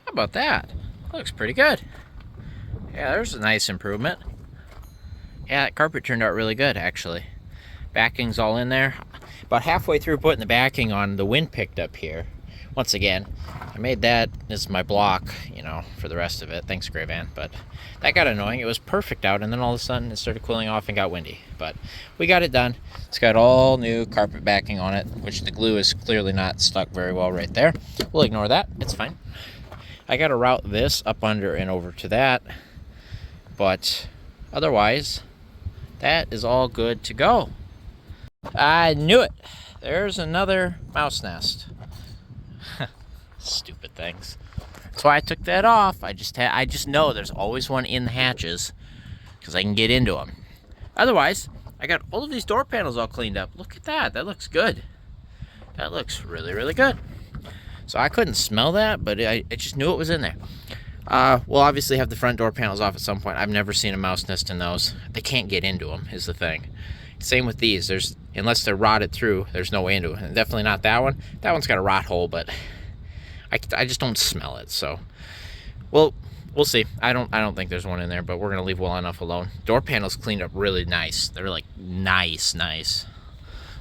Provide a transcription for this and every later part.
How about that? Looks pretty good. Yeah, there's a nice improvement. Yeah, that carpet turned out really good, actually. Backing's all in there. About halfway through putting the backing on, the wind picked up here. Once again, I made that as my block, for the rest of it. Thanks, Gray Van. But that got annoying. It was perfect out, and then all of a sudden it started cooling off and got windy. But we got it done. It's got all new carpet backing on it, which the glue is clearly not stuck very well right there. We'll ignore that. It's fine. I got to route this up under and over to that. But otherwise, that is all good to go. I knew it. There's another mouse nest. Stupid things. That's why I took that off. I just know there's always one in the hatches because I can get into them. Otherwise, I got all of these door panels all cleaned up. Look at that. That looks good. That looks really, really good. So I couldn't smell that, but I just knew it was in there. We'll obviously have the front door panels off at some point. I've never seen a mouse nest in those. They can't get into them, is the thing. Same with these. Unless they're rotted through, there's no way into it. And definitely not that one. That one's got a rot hole, but I just don't smell it. So, we'll see. I don't think there's one in there, but we're gonna leave well enough alone. Door panels cleaned up really nice. They're like nice.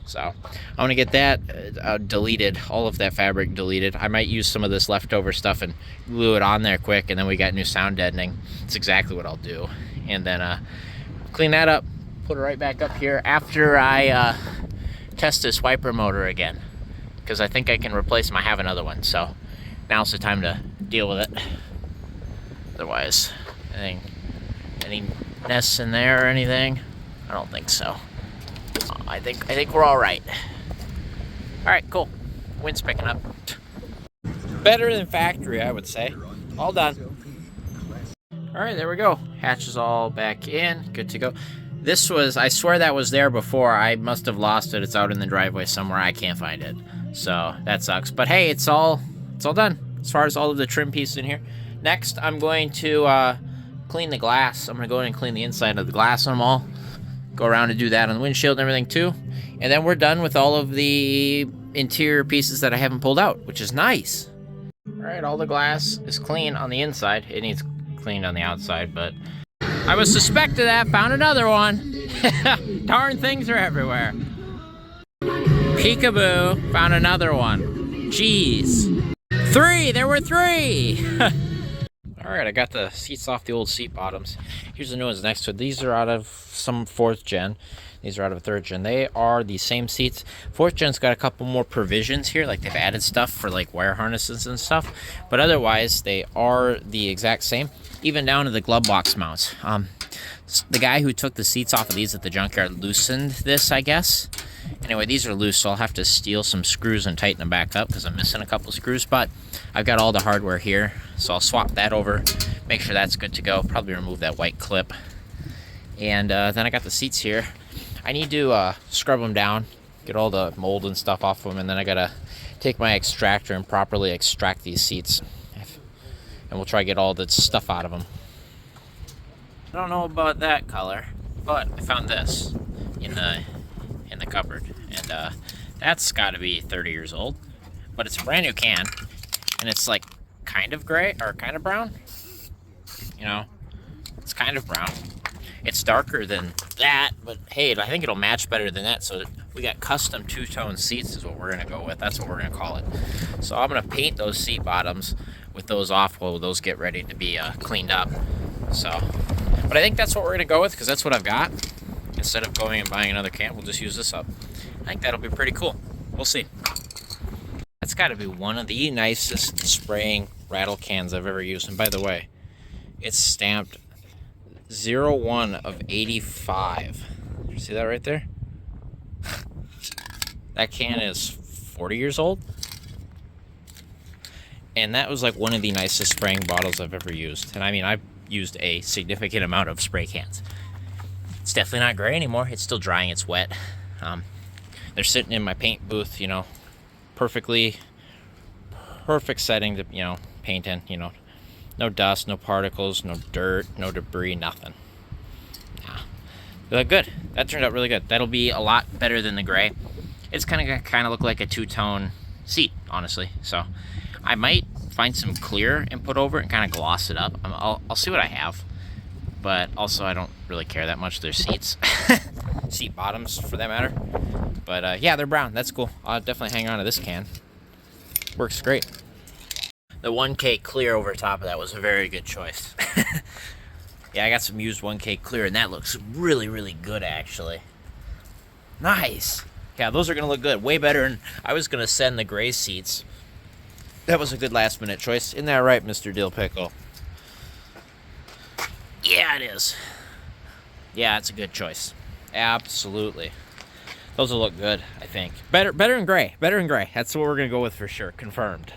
So I'm gonna get that deleted, all of that fabric deleted. I might use some of this leftover stuff and glue it on there quick, and then we got new sound deadening. It's exactly what I'll do. And then clean that up, put it right back up here after I test this wiper motor again, because I think I can replace them. I have another one, so now's the time to deal with it. Otherwise, any nests in there or anything? I don't think so. I think we're all right. All right, cool. Wind's picking up. Better than factory, I would say. All done. All right, there we go. Hatch is all back in. Good to go. I swear that was there before. I must have lost it. It's out in the driveway somewhere. I can't find it. So that sucks. But hey, it's all done as far as all of the trim pieces in here. Next, I'm going to clean the glass. I'm going to go in and clean the inside of the glass on them all. Go around and do that on the windshield and everything too. And then we're done with all of the interior pieces that I haven't pulled out, which is nice. All right, all the glass is clean on the inside. It needs cleaned on the outside, but I was suspect of that. Found another one. Darn things are everywhere. Peekaboo. Found another one. Jeez. 3. There were 3. All right, I got the seats off the old seat bottoms. Here's the new ones next to it. These are out of some 4th gen. These are out of 3rd gen. They are the same seats. 4th gen's got a couple more provisions here, like they've added stuff for like wire harnesses and stuff. But otherwise, they are the exact same, even down to the glove box mounts. The guy who took the seats off of these at the junkyard loosened this, I guess. Anyway, these are loose, so I'll have to steal some screws and tighten them back up because I'm missing a couple screws. But I've got all the hardware here, so I'll swap that over, make sure that's good to go. Probably remove that white clip. And then I got the seats here. I need to scrub them down, get all the mold and stuff off of them, and then I gotta take my extractor and properly extract these seats. And we'll try to get all the stuff out of them. I don't know about that color, but I found this in the cupboard, and that's got to be 30 years old, but it's a brand new can, and it's like kind of gray or kind of brown. It's kind of brown. It's darker than that, but hey, I think it'll match better than that. So we got custom two-tone seats is what we're gonna go with. That's what we're gonna call it. So I'm gonna paint those seat bottoms with those off while those get ready to be cleaned up. So, but I think that's what we're gonna go with because that's what I've got. Instead of going and buying another can, we'll just use this up. I think that'll be pretty cool. We'll see. That's got to be one of the nicest spraying rattle cans I've ever used. And by the way, it's stamped 01 of 85. You see that right there? That can is 40 years old. And that was like one of the nicest spraying bottles I've ever used. And I mean, I've used a significant amount of spray cans. It's definitely not gray anymore. It's still drying. It's wet. They're sitting in my paint booth, perfect setting to, paint in, no dust, no particles, no dirt, no debris, nothing. Nah. They look good. That turned out really good. That'll be a lot better than the gray. It's kind of look like a two-tone seat, honestly. So I might find some clear and put over it and kind of gloss it up. I'll see what I have. But also, I don't really care that much. They're seats. Seat bottoms, for that matter. But yeah, they're brown. That's cool. I'll definitely hang on to this can. Works great. The 1K clear over top of that was a very good choice. Yeah, I got some used 1K clear, and that looks really, really good, actually. Nice. Yeah, those are going to look good. Way better than I was going to send the gray seats. That was a good last-minute choice. Isn't that right, Mr. Dill Pickle? Yeah, it is. Yeah, it's a good choice. Absolutely. Those will look good, I think. Better than gray. Better than gray. That's what we're going to go with for sure. Confirmed.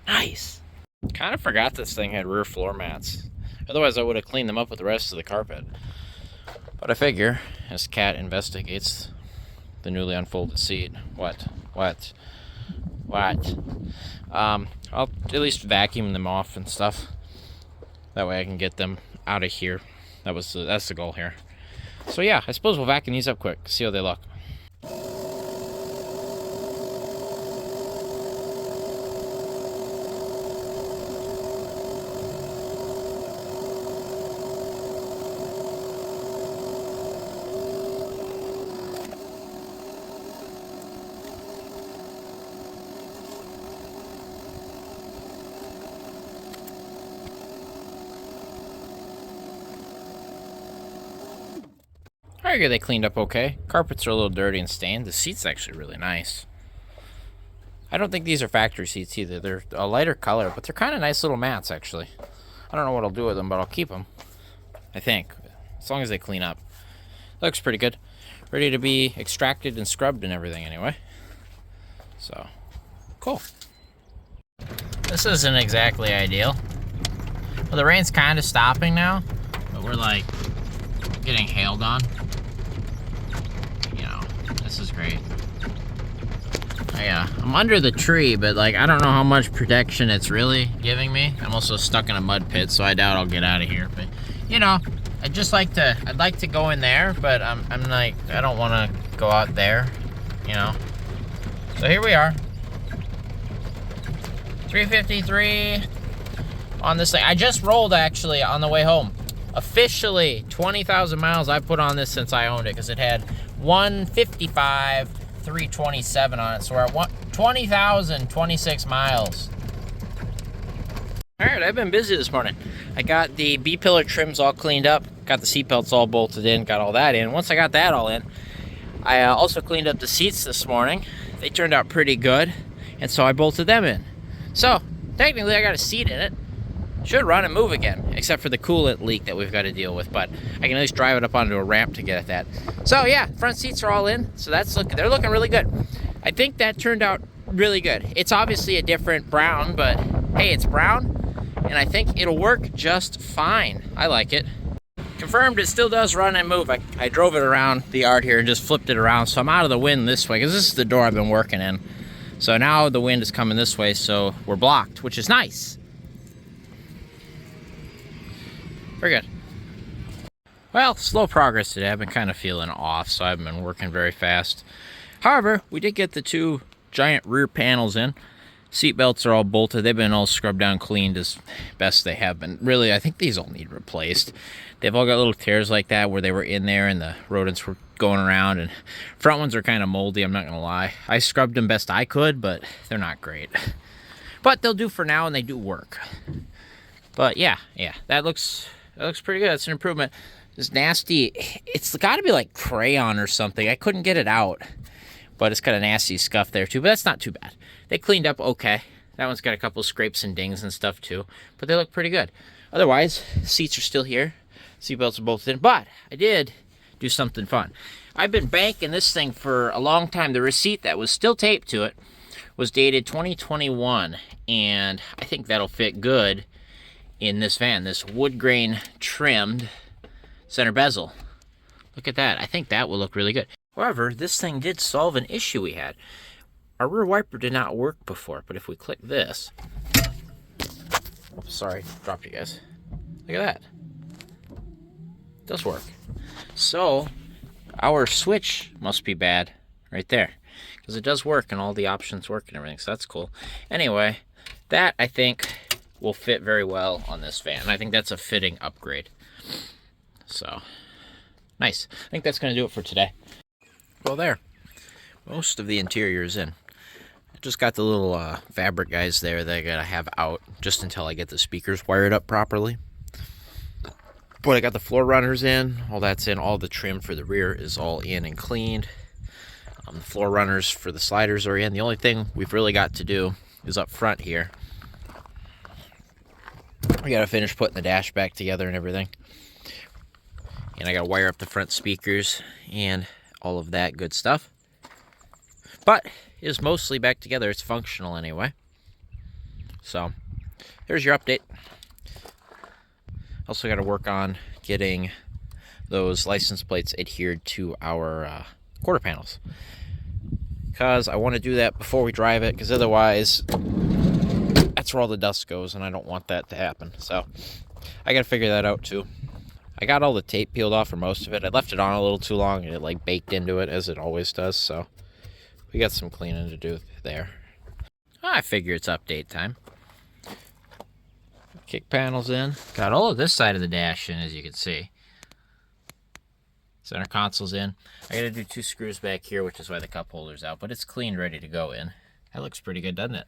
Nice. Kind of forgot this thing had rear floor mats. Otherwise, I would have cleaned them up with the rest of the carpet. But I figure, as Kat investigates the newly unfolded seat, what? I'll at least vacuum them off and stuff. That way I can get them out of here. That's the goal here. So yeah, I suppose we'll vacuum these up quick, see how they look. I figure they cleaned up okay. Carpets are a little dirty and stained. The seat's actually really nice. I don't think these are factory seats either. They're a lighter color, but they're kind of nice little mats, actually. I don't know what I'll do with them, but I'll keep them. I think. As long as they clean up. Looks pretty good. Ready to be extracted and scrubbed and everything anyway. So, cool. This isn't exactly ideal. Well, the rain's kind of stopping now, but we're like getting hailed on. This is great. I'm under the tree, but like I don't know how much protection it's really giving me. I'm also stuck in a mud pit, so I doubt I'll get out of here. But I'd like to go in there, but I'm like I don't want to go out there, So here we are. 353 on this thing. I just rolled actually on the way home. Officially 20,000 miles I've put on this since I owned it, because it had 155 327 on it, so we're at 20,026 miles. All right, I've been busy this morning. I got the B-pillar trims all cleaned up, got the seat belts all bolted in, got all that in. Once I got that all in, I also cleaned up the seats this morning. They turned out pretty good, and so I bolted them in. So technically I got a seat in it. Should run and move again, except for the coolant leak that we've got to deal with, but I can at least drive it up onto a ramp to get at that. So yeah, front seats are all in, so they're looking really good. I think that turned out really good. It's obviously a different brown, but hey, it's brown, and I think it'll work just fine. I like it. Confirmed it still does run and move. I drove it around the yard here and just flipped it around, so I'm out of the wind this way, because this is the door I've been working in. So now the wind is coming this way, so we're blocked, which is nice. Very good. Well, slow progress today. I've been kind of feeling off, so I haven't been working very fast. However, we did get the two giant rear panels in. Seat belts are all bolted. They've been all scrubbed down, cleaned as best they have been. Really, I think these all need replaced. They've all got little tears like that where they were in there and the rodents were going around, and front ones are kind of moldy, I'm not going to lie. I scrubbed them best I could, but they're not great. But they'll do for now, and they do work. But yeah, that looks pretty good. It's an improvement. This nasty, it's got to be like crayon or something. I couldn't get it out, but it's got a nasty scuff there too, but that's not too bad. They cleaned up okay. That one's got a couple scrapes and dings and stuff too, but they look pretty good. Otherwise, seats are still here. Seatbelts are bolted in, but I did do something fun. I've been banking this thing for a long time. The receipt that was still taped to it was dated 2021, and I think that'll fit good in this van, this wood grain trimmed center bezel. Look at that. I think that will look really good. However, this thing did solve an issue we had. Our rear wiper did not work before, but if we click this, oops, sorry, dropped you guys. Look at that. It does work. So our switch must be bad right there, because it does work and all the options work and everything, so that's cool. Anyway, That, I think, will fit very well on this van. I think that's a fitting upgrade. So, nice. I think that's going to do it for today. Well, there. Most of the interior is in. I just got the little fabric guys there that I got to have out just until I get the speakers wired up properly. But I got the floor runners in. All that's in. All the trim for the rear is all in and cleaned. The floor runners for the sliders are in. The only thing we've really got to do is up front here. I got to finish putting the dash back together and everything. And I got to wire up the front speakers and all of that good stuff. But it is mostly back together. It's functional anyway. So, here's your update. Also got to work on getting those license plates adhered to our quarter panels. Because I want to do that before we drive it, because otherwise that's where all the dust goes, and I don't want that to happen. So I got to figure that out too. I got all the tape peeled off for most of it. I left it on a little too long, and it like baked into it, as it always does. So we got some cleaning to do there. I figure it's update time. Kick panels in. Got all of this side of the dash in, as you can see. Center console's in. I gotta do 2 screws back here, which is why the cup holder's out, but it's clean, ready to go in. That looks pretty good, doesn't it?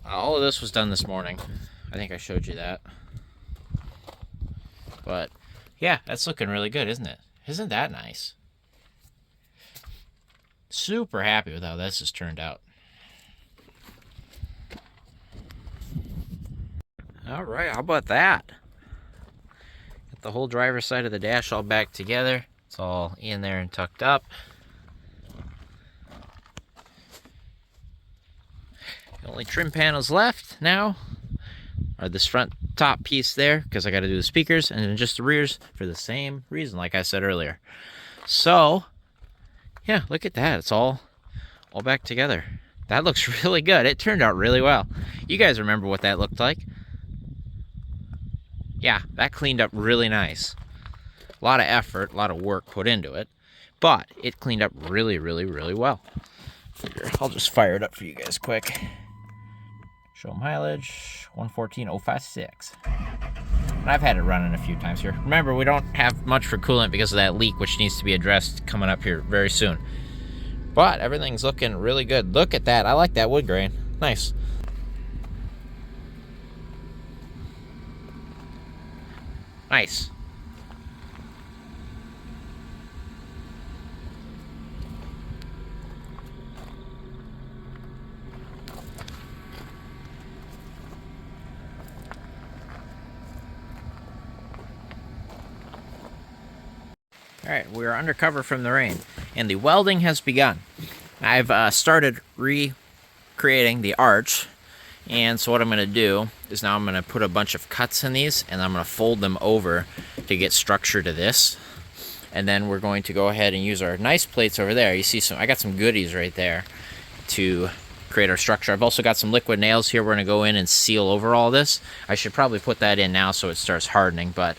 All of this was done this morning. I think I showed you that. But, yeah, that's looking really good, isn't it? Isn't that nice? Super happy with how this has turned out. Alright, how about that? Got the whole driver's side of the dash all back together. It's all in there and tucked up. The only trim panels left now are this front top piece there, because I got to do the speakers, and then just the rears for the same reason, like I said earlier. So, yeah, look at that. It's all back together. That looks really good. It turned out really well. You guys remember what that looked like? Yeah, that cleaned up really nice. A lot of effort, a lot of work put into it, but it cleaned up really, really, really well. Figure I'll just fire it up for you guys quick. Show mileage, 114,056. And I've had it running a few times here. Remember, we don't have much for coolant because of that leak, which needs to be addressed coming up here very soon. But everything's looking really good. Look at that. I like that wood grain. Nice. Nice. Alright, we are undercover from the rain, and the welding has begun. I've started recreating the arch, and so what I'm going to do is now I'm going to put a bunch of cuts in these, and I'm going to fold them over to get structure to this. And then we're going to go ahead and use our nice plates over there. You see I got some goodies right there to create our structure. I've also got some liquid nails here. We're going to go in and seal over all this. I should probably put that in now so it starts hardening, but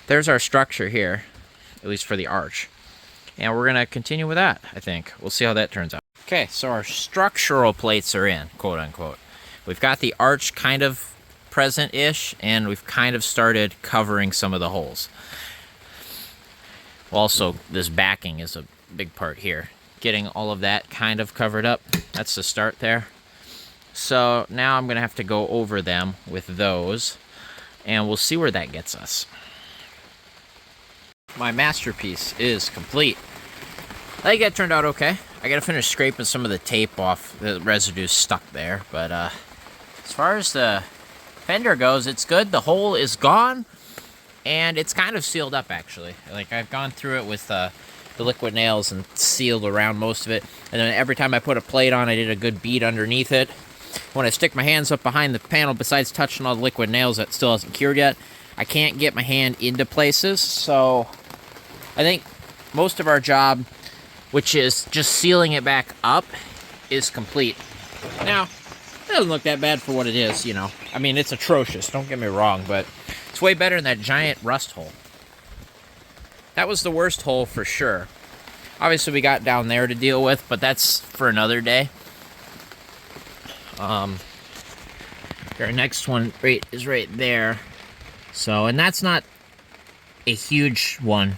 there's our structure here, at least for the arch. And we're going to continue with that, I think. We'll see how that turns out. Okay, so our structural plates are in, quote unquote. We've got the arch kind of present-ish, and we've kind of started covering some of the holes. Also, this backing is a big part here. Getting all of that kind of covered up. That's the start there. So now I'm going to have to go over them with those, and we'll see where that gets us. My masterpiece is complete. I think that turned out okay. I gotta finish scraping some of the tape off. The residue stuck there, but as far as the fender goes, it's good. The hole is gone, and it's kind of sealed up, actually. Like, I've gone through it with the liquid nails and sealed around most of it, and then every time I put a plate on, I did a good bead underneath it. When I stick my hands up behind the panel, besides touching all the liquid nails that still hasn't cured yet, I can't get my hand into places, so I think most of our job, which is just sealing it back up, is complete. Now, it doesn't look that bad for what it is, you know. I mean, it's atrocious, don't get me wrong, but it's way better than that giant rust hole. That was the worst hole for sure. Obviously, we got down there to deal with, but that's for another day. Our next one is right there. So, and that's not a huge one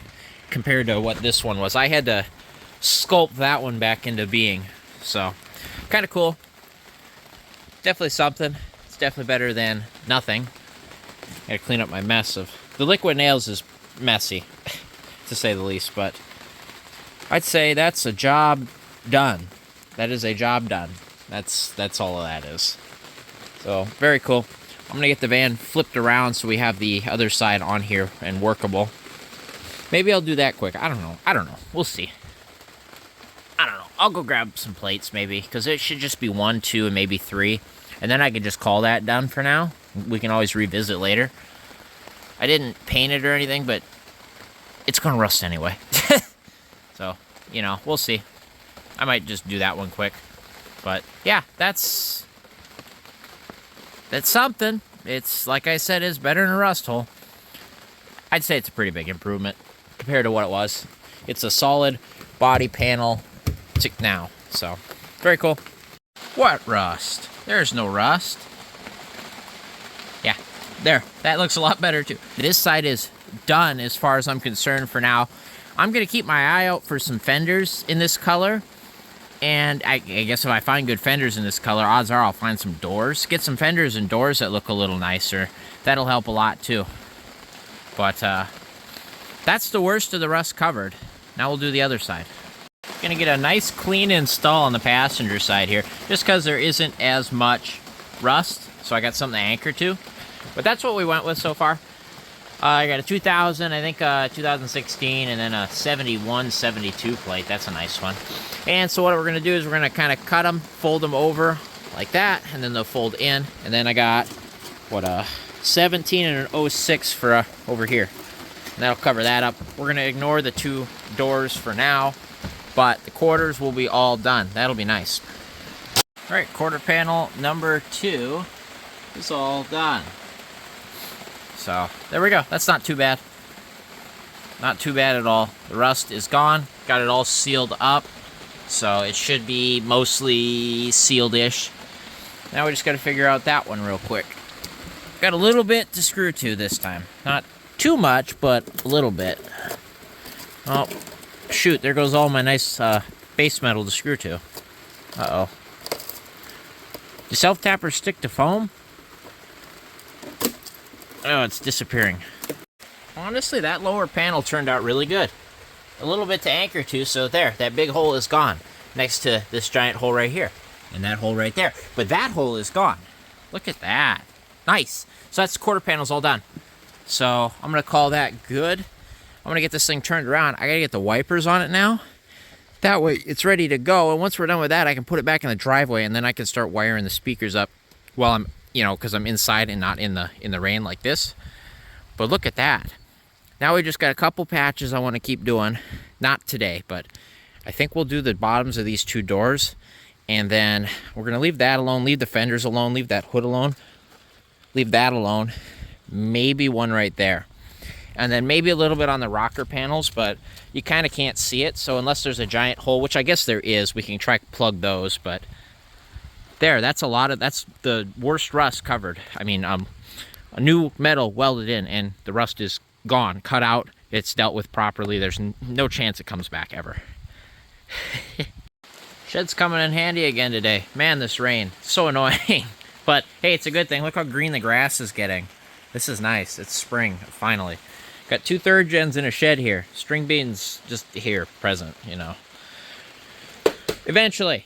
compared to what this one was. I had to sculpt that one back into being. So, kind of cool. Definitely something. It's definitely better than nothing. Gotta clean up my mess of... The liquid nails is messy, to say the least, but I'd say that's a job done. That is a job done. That's all of that is. So, very cool. I'm gonna get the van flipped around so we have the other side on here and workable. Maybe I'll do that quick. I don't know. We'll see. I don't know. I'll go grab some plates maybe, because it should just be 1, 2, and maybe 3. And then I can just call that done for now. We can always revisit later. I didn't paint it or anything, but it's gonna rust anyway. So, you know, we'll see. I might just do that one quick. But, yeah, that's something. It's, like I said, is better than a rust hole. I'd say it's a pretty big improvement compared to what it was. It's a solid body panel now. So, very cool. What rust? There's no rust. Yeah, there. That looks a lot better, too. This side is done as far as I'm concerned for now. I'm going to keep my eye out for some fenders in this color. And I guess if I find good fenders in this color, odds are I'll find some doors. Get some fenders and doors that look a little nicer. That'll help a lot, too. But, that's the worst of the rust covered. Now we'll do the other side. Gonna get a nice clean install on the passenger side here, just because there isn't as much rust, so I got something to anchor to. But that's what we went with so far. I got a 2000, I think 2016, and then a 71, 72 plate. That's a nice one. And so what we're gonna do is we're gonna kind of cut them, fold them over like that, and then they'll fold in. And then I got, what, a 17 and an 06 for over here. And that'll cover that up. We're gonna ignore the 2 doors for now, but the quarters will be all done. That'll be nice. All right, quarter panel number 2 is all done. So, there we go. That's not too bad. Not too bad at all. The rust is gone. Got it all sealed up. So, it should be mostly sealed-ish. Now we just got to figure out that one real quick. Got a little bit to screw to this time. Not too much, but a little bit. Oh, shoot. There goes all my nice base metal to screw to. Uh-oh. Do self-tappers stick to foam? Oh, it's disappearing. Honestly, that lower panel turned out really good. A little bit to anchor to, so there, that big hole is gone. Next to this giant hole right here. And that hole right there. But that hole is gone. Look at that. Nice. So that's the quarter panels all done. So I'm going to call that good. I'm going to get this thing turned around. I got to get the wipers on it now. That way it's ready to go. And once we're done with that, I can put it back in the driveway, and then I can start wiring the speakers up while I'm, you know, because I'm inside and not in the rain like this. But look at that. Now we just got a couple patches I want to keep doing. Not today, but I think we'll do the bottoms of these 2 doors. And then we're going to leave that alone, leave the fenders alone, leave that hood alone, leave that alone. Maybe one right there. And then maybe a little bit on the rocker panels, but you kind of can't see it. So unless there's a giant hole, which I guess there is, we can try to plug those. But there, that's the worst rust covered. I mean, a new metal welded in, and the rust is gone, cut out. It's dealt with properly. There's no chance it comes back ever. Shed's coming in handy again today. Man, this rain, so annoying. But hey, it's a good thing. Look how green the grass is getting. This is nice. It's spring, finally. Got 2 3rd gens in a shed here. String beans just here, present, you know. Eventually.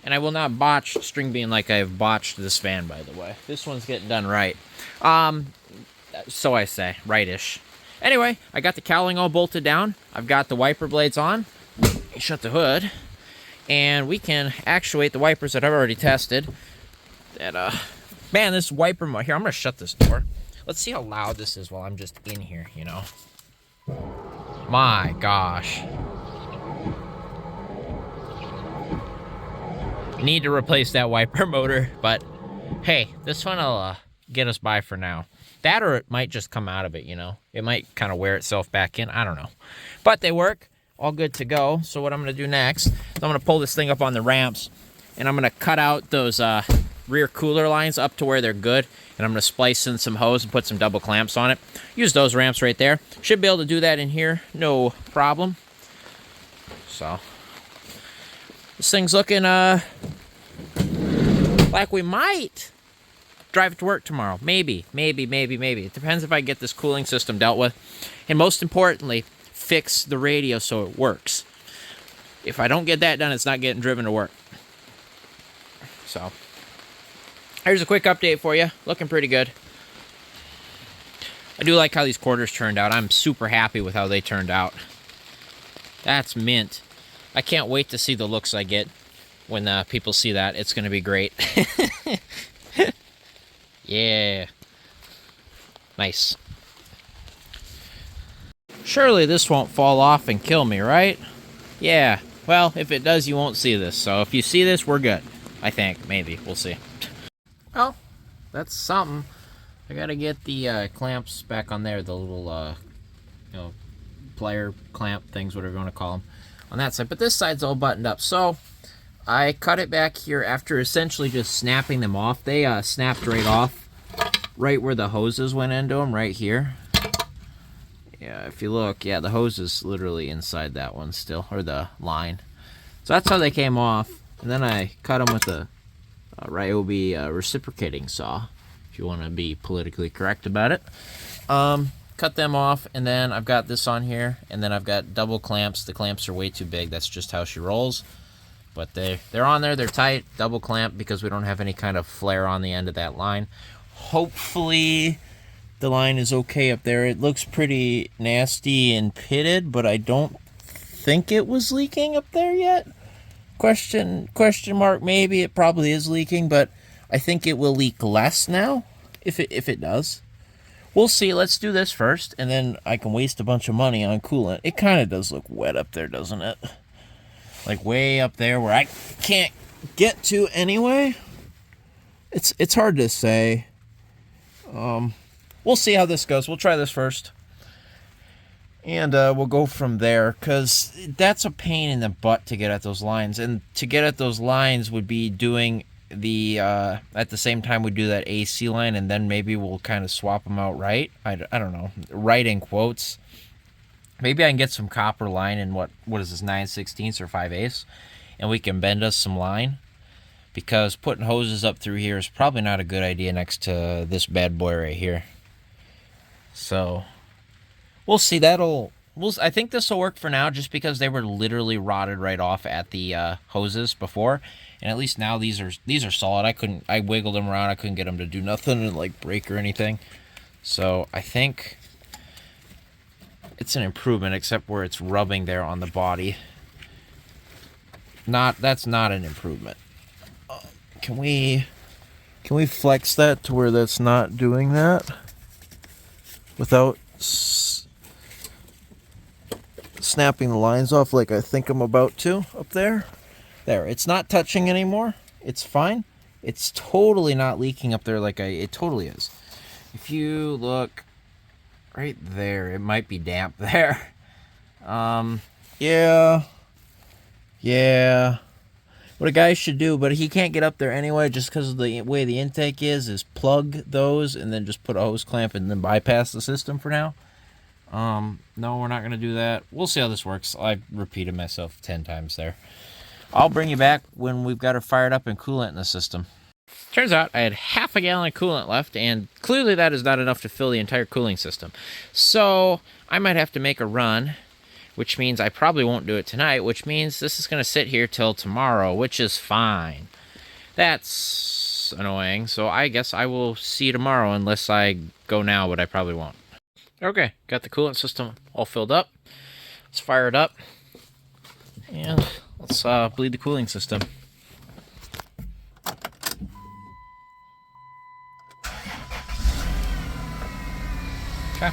And I will not botch string bean like I've botched this van, by the way. This one's getting done right. So I say, rightish. Anyway, I got the cowling all bolted down. I've got the wiper blades on. Shut the hood. And we can actuate the wipers that I've already tested. Man, this wiper... Here, I'm going to shut this door. Let's see how loud this is while I'm just in here, you know. My gosh. Need to replace that wiper motor, but hey, this one will get us by for now. That, or it might just come out of it, you know. It might kind of wear itself back in. I don't know. But they work. All good to go. So what I'm going to do next is I'm going to pull this thing up on the ramps, and I'm going to cut out those rear cooler lines up to where they're good, and I'm going to splice in some hose and put some double clamps on it. Use those ramps right there. Should be able to do that in here, no problem. So, this thing's looking like we might drive it to work tomorrow. Maybe. It depends if I get this cooling system dealt with. And most importantly, fix the radio so it works. If I don't get that done, it's not getting driven to work. So, here's a quick update for you. Looking pretty good. I do like how these quarters turned out. I'm super happy with how they turned out. That's mint. I can't wait to see the looks I get when people see that. It's going to be great. Yeah. Nice. Surely this won't fall off and kill me, right? Yeah. Well, if it does, you won't see this. So if you see this, we're good. I think. Maybe. We'll see. Well, that's something. I gotta get the clamps back on there. The little, you know, plier clamp things, whatever you want to call them, on that side. But this side's all buttoned up. So I cut it back here after essentially just snapping them off. They snapped right off, right where the hoses went into them, right here. Yeah, if you look, yeah, the hose is literally inside that one still, or the line. So that's how they came off. And then I cut them with a Ryobi reciprocating saw, if you want to be politically correct about it. Cut them off, and then I've got this on here, and then I've got double clamps. The clamps are way too big. That's just how she rolls. But they're on there. They're tight. Double clamp because we don't have any kind of flare on the end of that line. Hopefully the line is okay up there. It looks pretty nasty and pitted, but I don't think it was leaking up there yet. Question mark, maybe. It probably is leaking, but I think it will leak less now if it does. We'll see. Let's do this first, and then I can waste a bunch of money on coolant. It kind of does look wet up there, doesn't it? Like way up there where I can't get to anyway. It's hard to say. We'll see how this goes. We'll try this first. And we'll go from there, because that's a pain in the butt to get at those lines. And to get at those lines would be doing the, at the same time we do that AC line, and then maybe we'll kind of swap them out right. I don't know. Right in quotes. Maybe I can get some copper line in what is this, 9/16 or 5/8, and we can bend us some line, because putting hoses up through here is probably not a good idea next to this bad boy right here. So we'll see. I think this will work for now, just because they were literally rotted right off at the hoses before, and at least now these are solid. I wiggled them around. I couldn't get them to do nothing and like break or anything. So I think it's an improvement, except where it's rubbing there on the body. That's not an improvement. Can we flex that to where that's not doing that without snapping the lines off like I think I'm about to up there? There, it's not touching anymore. It's fine. It's totally not leaking up there like it totally is. If you look right there, it might be damp there. Yeah. What a guy should do, but he can't get up there anyway just because of the way the intake is plug those and then just put a hose clamp and then bypass the system for now. No, we're not going to do that. We'll see how this works. I repeated myself 10 times there. I'll bring you back when we've got her fired up and coolant in the system. Turns out I had half a gallon of coolant left, and clearly that is not enough to fill the entire cooling system. So I might have to make a run, which means I probably won't do it tonight, which means this is going to sit here till tomorrow, which is fine. That's annoying, so I guess I will see you tomorrow unless I go now, but I probably won't. Okay, got the coolant system all filled up. Let's fire it up, and let's bleed the cooling system. Okay.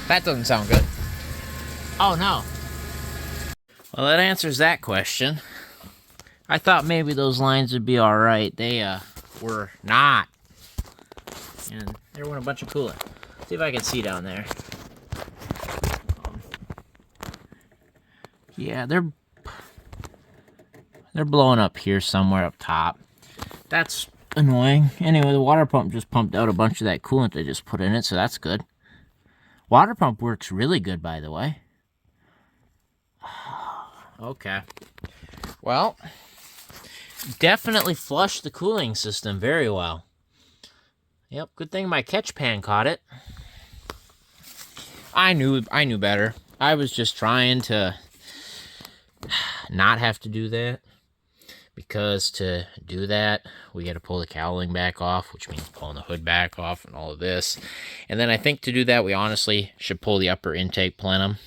That doesn't sound good. Oh no. Well, that answers that question. I thought maybe those lines would be alright. They were not. And there went a bunch of coolant. See if I can see down there. Yeah, They're blowing up here somewhere up top. That's annoying. Anyway, the water pump just pumped out a bunch of that coolant I just put in it, so that's good. Water pump works really good, by the way. Okay. Well, definitely flushed the cooling system very well. Yep, good thing my catch pan caught it. I knew better. I was just trying to not have to do that, because to do that, we got to pull the cowling back off, which means pulling the hood back off and all of this. And then I think to do that, we honestly should pull the upper intake plenum.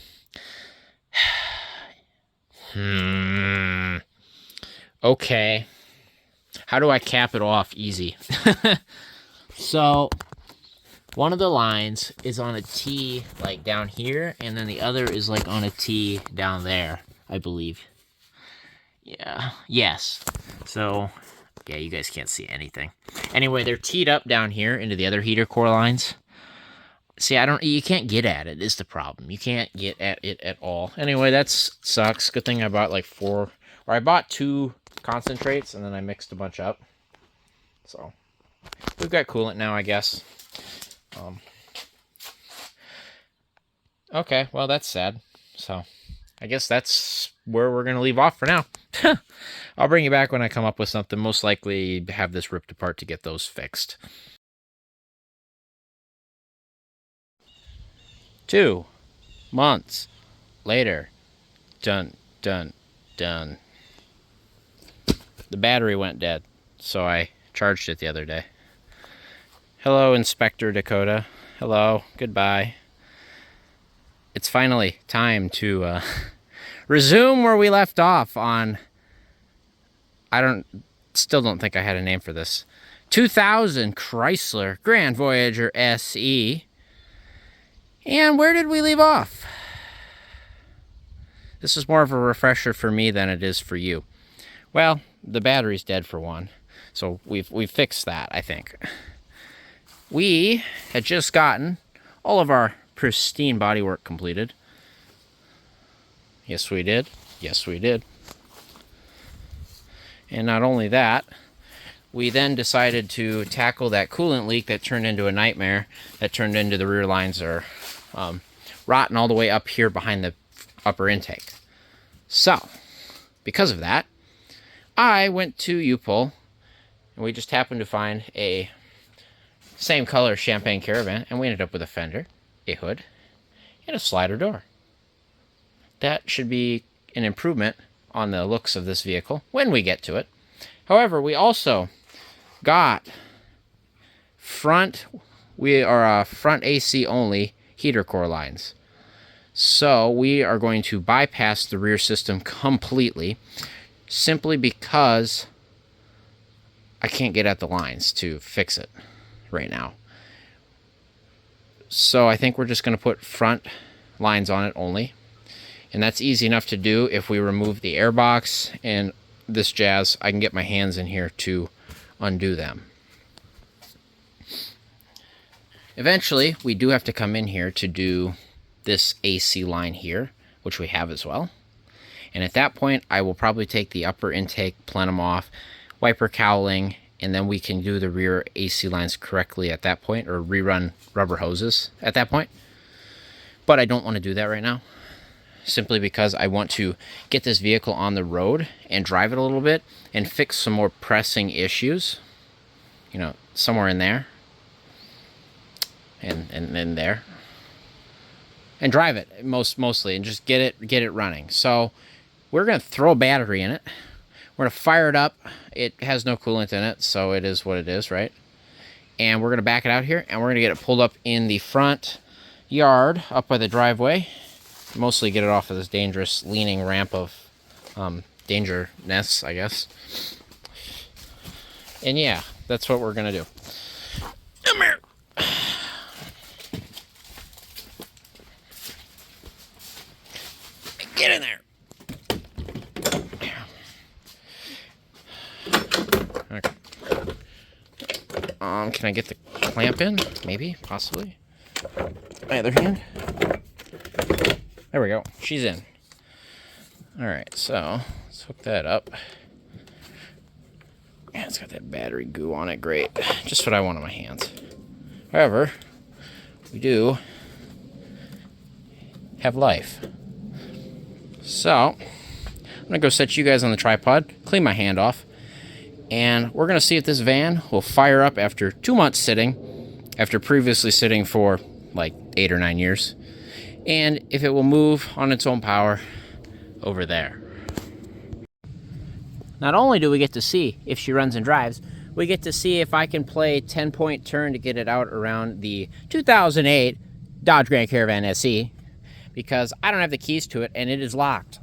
Okay. How do I cap it off easy? So, one of the lines is on a T, like, down here, and then the other is, like, on a T down there, I believe. Yeah. Yes. So, yeah, you guys can't see anything. Anyway, they're teed up down here into the other heater core lines. See, you can't get at it, is the problem. You can't get at it at all. Anyway, that sucks. Good thing I bought like I bought 2 concentrates, and then I mixed a bunch up. So, we've got coolant now, I guess. Okay, well, that's sad. So, I guess that's where we're going to leave off for now. I'll bring you back when I come up with something. Most likely have this ripped apart to get those fixed. 2 months later. Dun, dun, dun. The battery went dead, so I charged it the other day. Hello, Inspector Dakota. Hello, goodbye. It's finally time to resume where we left off on... still don't think I had a name for this. 2000 Chrysler Grand Voyager SE. And where did we leave off? This is more of a refresher for me than it is for you. Well, the battery's dead for one, so we've fixed that, I think. We had just gotten all of our pristine bodywork completed. Yes, we did. Yes, we did. And not only that, we then decided to tackle that coolant leak that turned into a nightmare, that turned into the rear lines are rotten all the way up here behind the upper intake. So, because of that, I went to U-Pull, and we just happened to find a same color Champagne Caravan, and we ended up with a fender, a hood, and a slider door. That should be an improvement on the looks of this vehicle when we get to it. However, we also got front AC only heater core lines. So we are going to bypass the rear system completely, simply because I can't get at the lines to fix it right now. So I think we're just going to put front lines on it only. And that's easy enough to do. If we remove the airbox and this jazz, I can get my hands in here to undo them. Eventually, we do have to come in here to do this AC line here, which we have as well. And at that point, I will probably take the upper intake plenum off, wiper cowling, and then we can do the rear AC lines correctly at that point, or rerun rubber hoses at that point. But I don't want to do that right now, simply because I want to get this vehicle on the road and drive it a little bit and fix some more pressing issues, you know, somewhere in there and then there, and drive it mostly and just get it running. So we're going to throw a battery in it. We're going to fire it up. It has no coolant in it, so it is what it is, right? And we're going to back it out here, and we're going to get it pulled up in the front yard up by the driveway. Mostly get it off of this dangerous leaning ramp of dangerous, I guess. And yeah, that's what we're going to do. Come here. Get in there. Okay. Can I get the clamp in? Maybe, possibly. My other hand. There we go. She's in. All right, so let's hook that up. it's got that battery goo on it. Great. Just what I want on my hands. However, we do have life. So, I'm going to go set you guys on the tripod, clean my hand off, and we're going to see if this van will fire up after 2 months sitting, after previously sitting for like 8 or 9 years, and if it will move on its own power over there. Not only do we get to see if she runs and drives, we get to see if I can play 10-point turn to get it out around the 2008 Dodge Grand Caravan SE, because I don't have the keys to it and it is locked.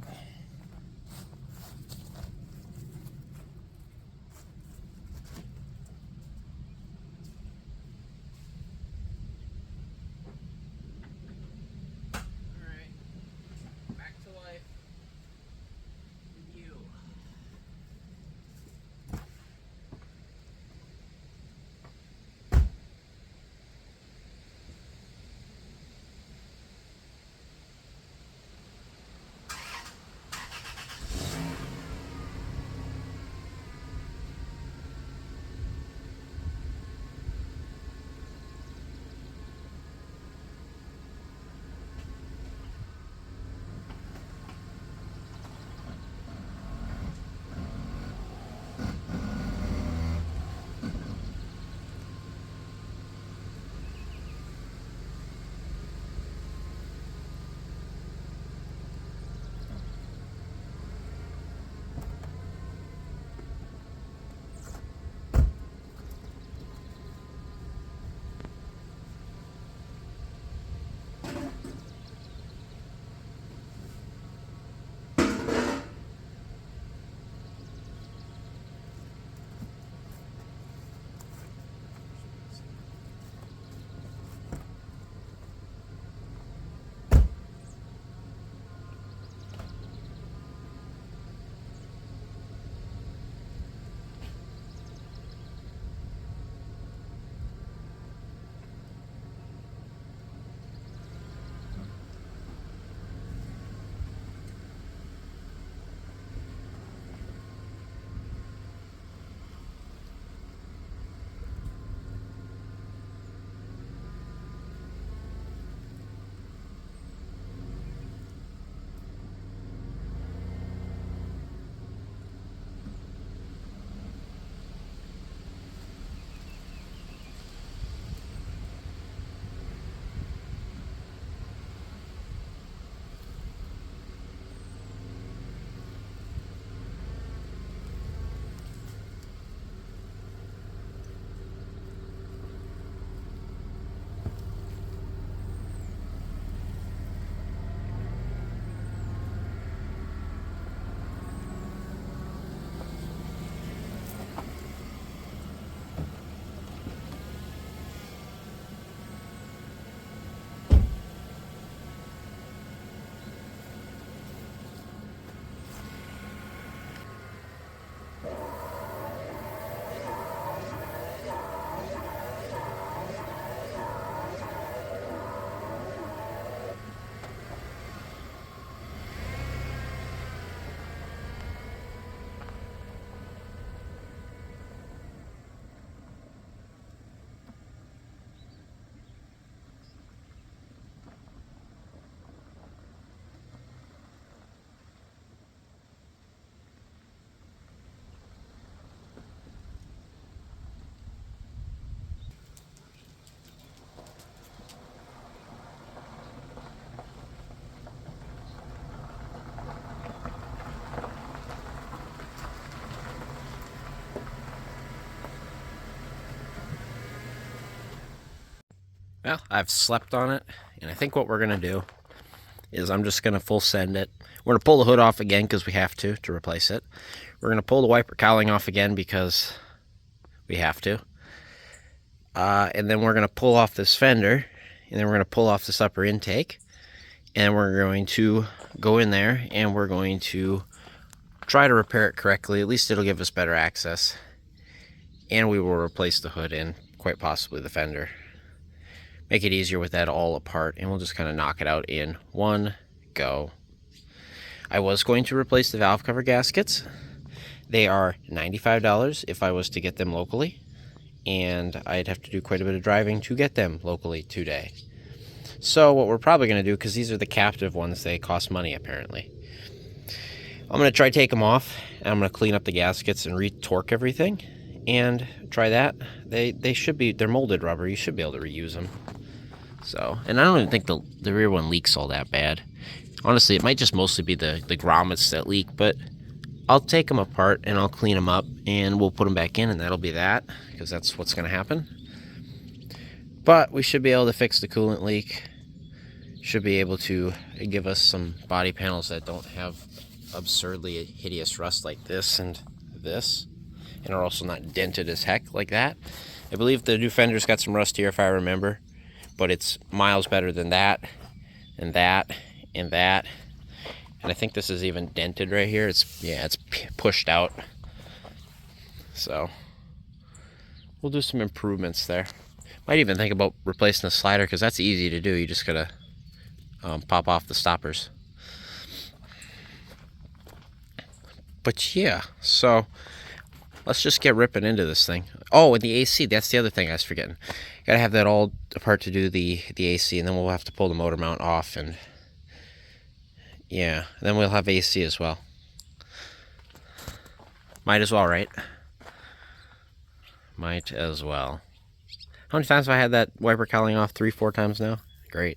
Well, I've slept on it, and I think what we're going to do is I'm just going to full send it. We're going to pull the hood off again because we have to replace it. We're going to pull the wiper cowling off again because we have to. And then we're going to pull off this fender, and then we're going to pull off this upper intake, and we're going to go in there, and we're going to try to repair it correctly. At least it'll give us better access. And we will replace the hood and quite possibly the fender. Make it easier with that all apart, and we'll just kind of knock it out in one go. I was going to replace the valve cover gaskets. They are $95 if I was to get them locally, and I'd have to do quite a bit of driving to get them locally today. So what we're probably going to do, because these are the captive ones, they cost money apparently. I'm going to try take them off, and I'm going to clean up the gaskets and re-torque everything, and try that. They should be, they're molded rubber, you should be able to reuse them. So, and I don't even think the rear one leaks all that bad. Honestly, it might just mostly be the grommets that leak, but I'll take them apart and I'll clean them up and we'll put them back in, and that'll be that, because that's what's going to happen. But we should be able to fix the coolant leak. Should be able to give us some body panels that don't have absurdly hideous rust like this and this, and are also not dented as heck like that. I believe the new fender's got some rust here if I remember, but it's miles better than that, and that, and that. And I think this is even dented right here. It's pushed out. So we'll do some improvements there. Might even think about replacing the slider, because that's easy to do. You just gotta pop off the stoppers. But yeah, so let's just get ripping into this thing. Oh, and the AC, that's the other thing I was forgetting. Gotta have that all apart to do the AC, and then we'll have to pull the motor mount off, and yeah, then we'll have AC as well. Might as well, right? Might as well. How many times have I had that wiper cowling off? 3-4 times now? Great.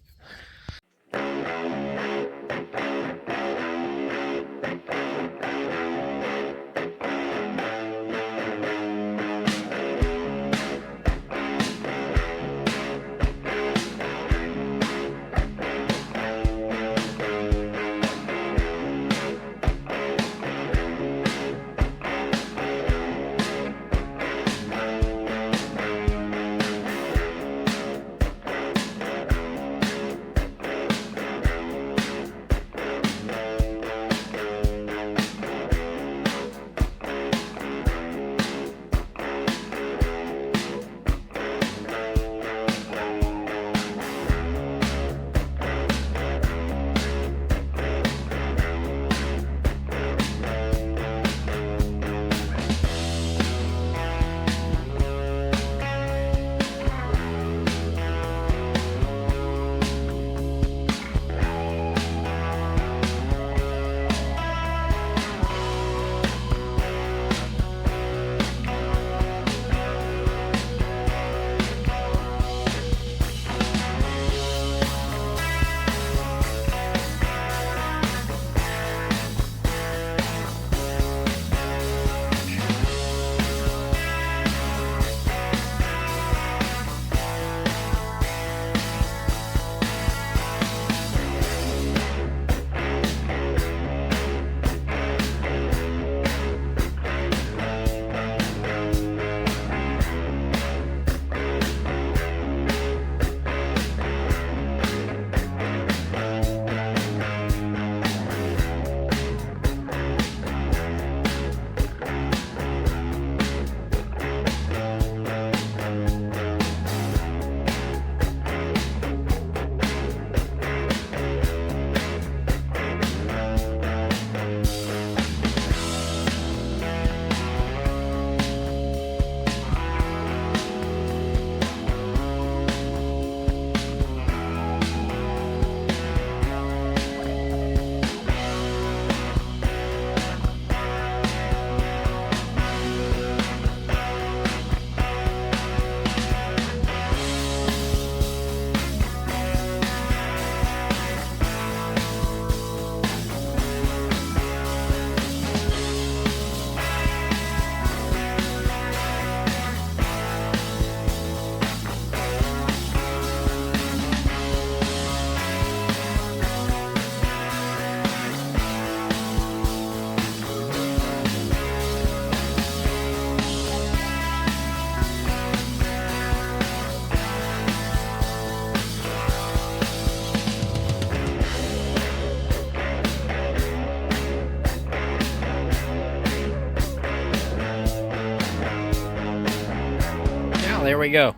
there we go.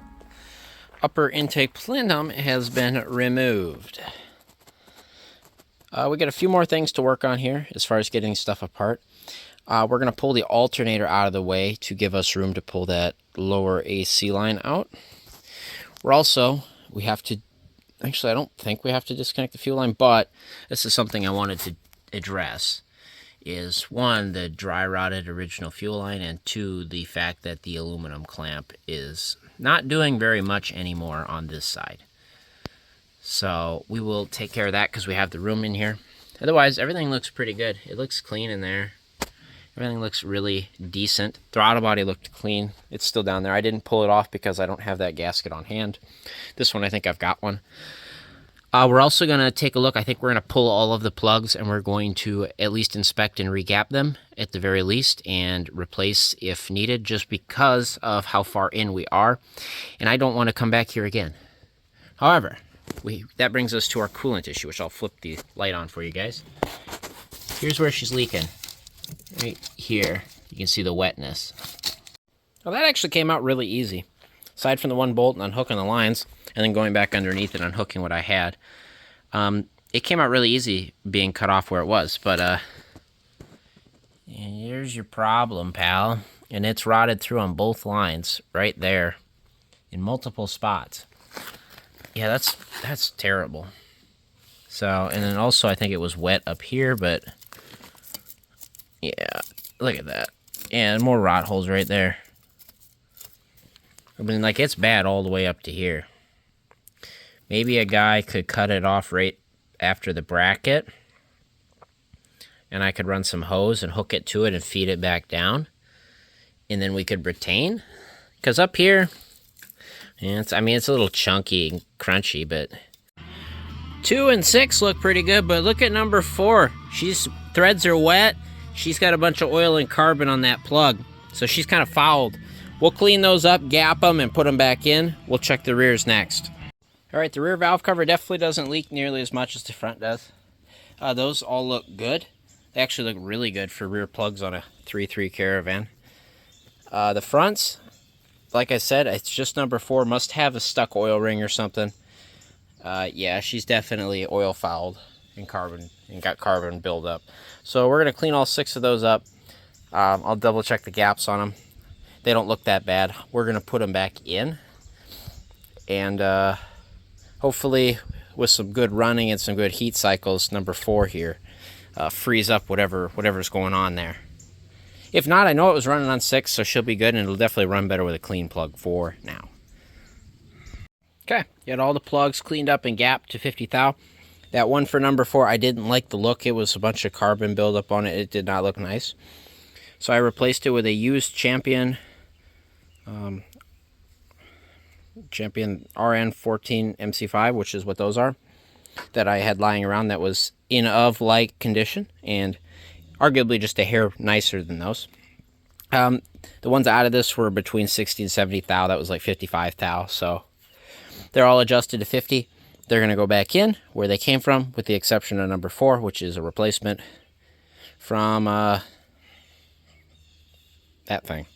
Upper intake plenum has been removed. We got a few more things to work on here as far as getting stuff apart. We're going to pull the alternator out of the way to give us room to pull that lower AC line out. We have to, actually I don't think we have to disconnect the fuel line, but this is something I wanted to address. Is one, the dry rotted original fuel line, and two, the fact that the aluminum clamp is not doing very much anymore on this side. So we will take care of that because we have the room in here. Otherwise, everything looks pretty good. It looks clean in there. Everything looks really decent. Throttle body looked clean. It's still down there. I didn't pull it off because I don't have that gasket on hand. This one, I think I've got one. We're also going to take a look. I think we're going to pull all of the plugs, and we're going to at least inspect and regap them at the very least and replace if needed, just because of how far in we are. And I don't want to come back here again. However, that brings us to our coolant issue, which I'll flip the light on for you guys. Here's where she's leaking. Right here, you can see the wetness. Well, that actually came out really easy. Aside from the one bolt and unhooking the lines, and then going back underneath and unhooking what I had. It came out really easy being cut off where it was, but here's your problem, pal. And it's rotted through on both lines, right there, in multiple spots. Yeah, that's terrible. So, and then also I think it was wet up here, but yeah, look at that. And more rot holes right there. I mean, like, it's bad all the way up to here. Maybe a guy could cut it off right after the bracket, and I could run some hose and hook it to it and feed it back down, and then we could retain. Because up here, yeah, it's a little chunky and crunchy, but 2 and 6 look pretty good. But look at number 4. Threads are wet. She's got a bunch of oil and carbon on that plug, so she's kind of fouled. We'll clean those up, gap them, and put them back in. We'll check the rears next. All right, the rear valve cover definitely doesn't leak nearly as much as the front does. Those all look good. They actually look really good for rear plugs on a 3.3 Caravan. The fronts, like I said, it's just number 4. Must have a stuck oil ring or something. Yeah, she's definitely oil fouled and got carbon buildup. So we're going to clean all 6 of those up. I'll double check the gaps on them. They don't look that bad. We're going to put them back in. And hopefully with some good running and some good heat cycles, number 4 here frees up whatever's going on there. If not, I know it was running on 6, so she'll be good, and it'll definitely run better with a clean plug for now. Okay, got all the plugs cleaned up and gapped to 50 thou. That one for number 4, I didn't like the look. It was a bunch of carbon buildup on it. It did not look nice. So I replaced it with a used Champion RN14 MC5, which is what those are, that I had lying around that was in like condition, and arguably just a hair nicer than those. The ones out of this were between 60 and 70 thou. That was like 55 thou, so they're all adjusted to 50. They're going to go back in where they came from, with the exception of number 4, which is a replacement from that thing.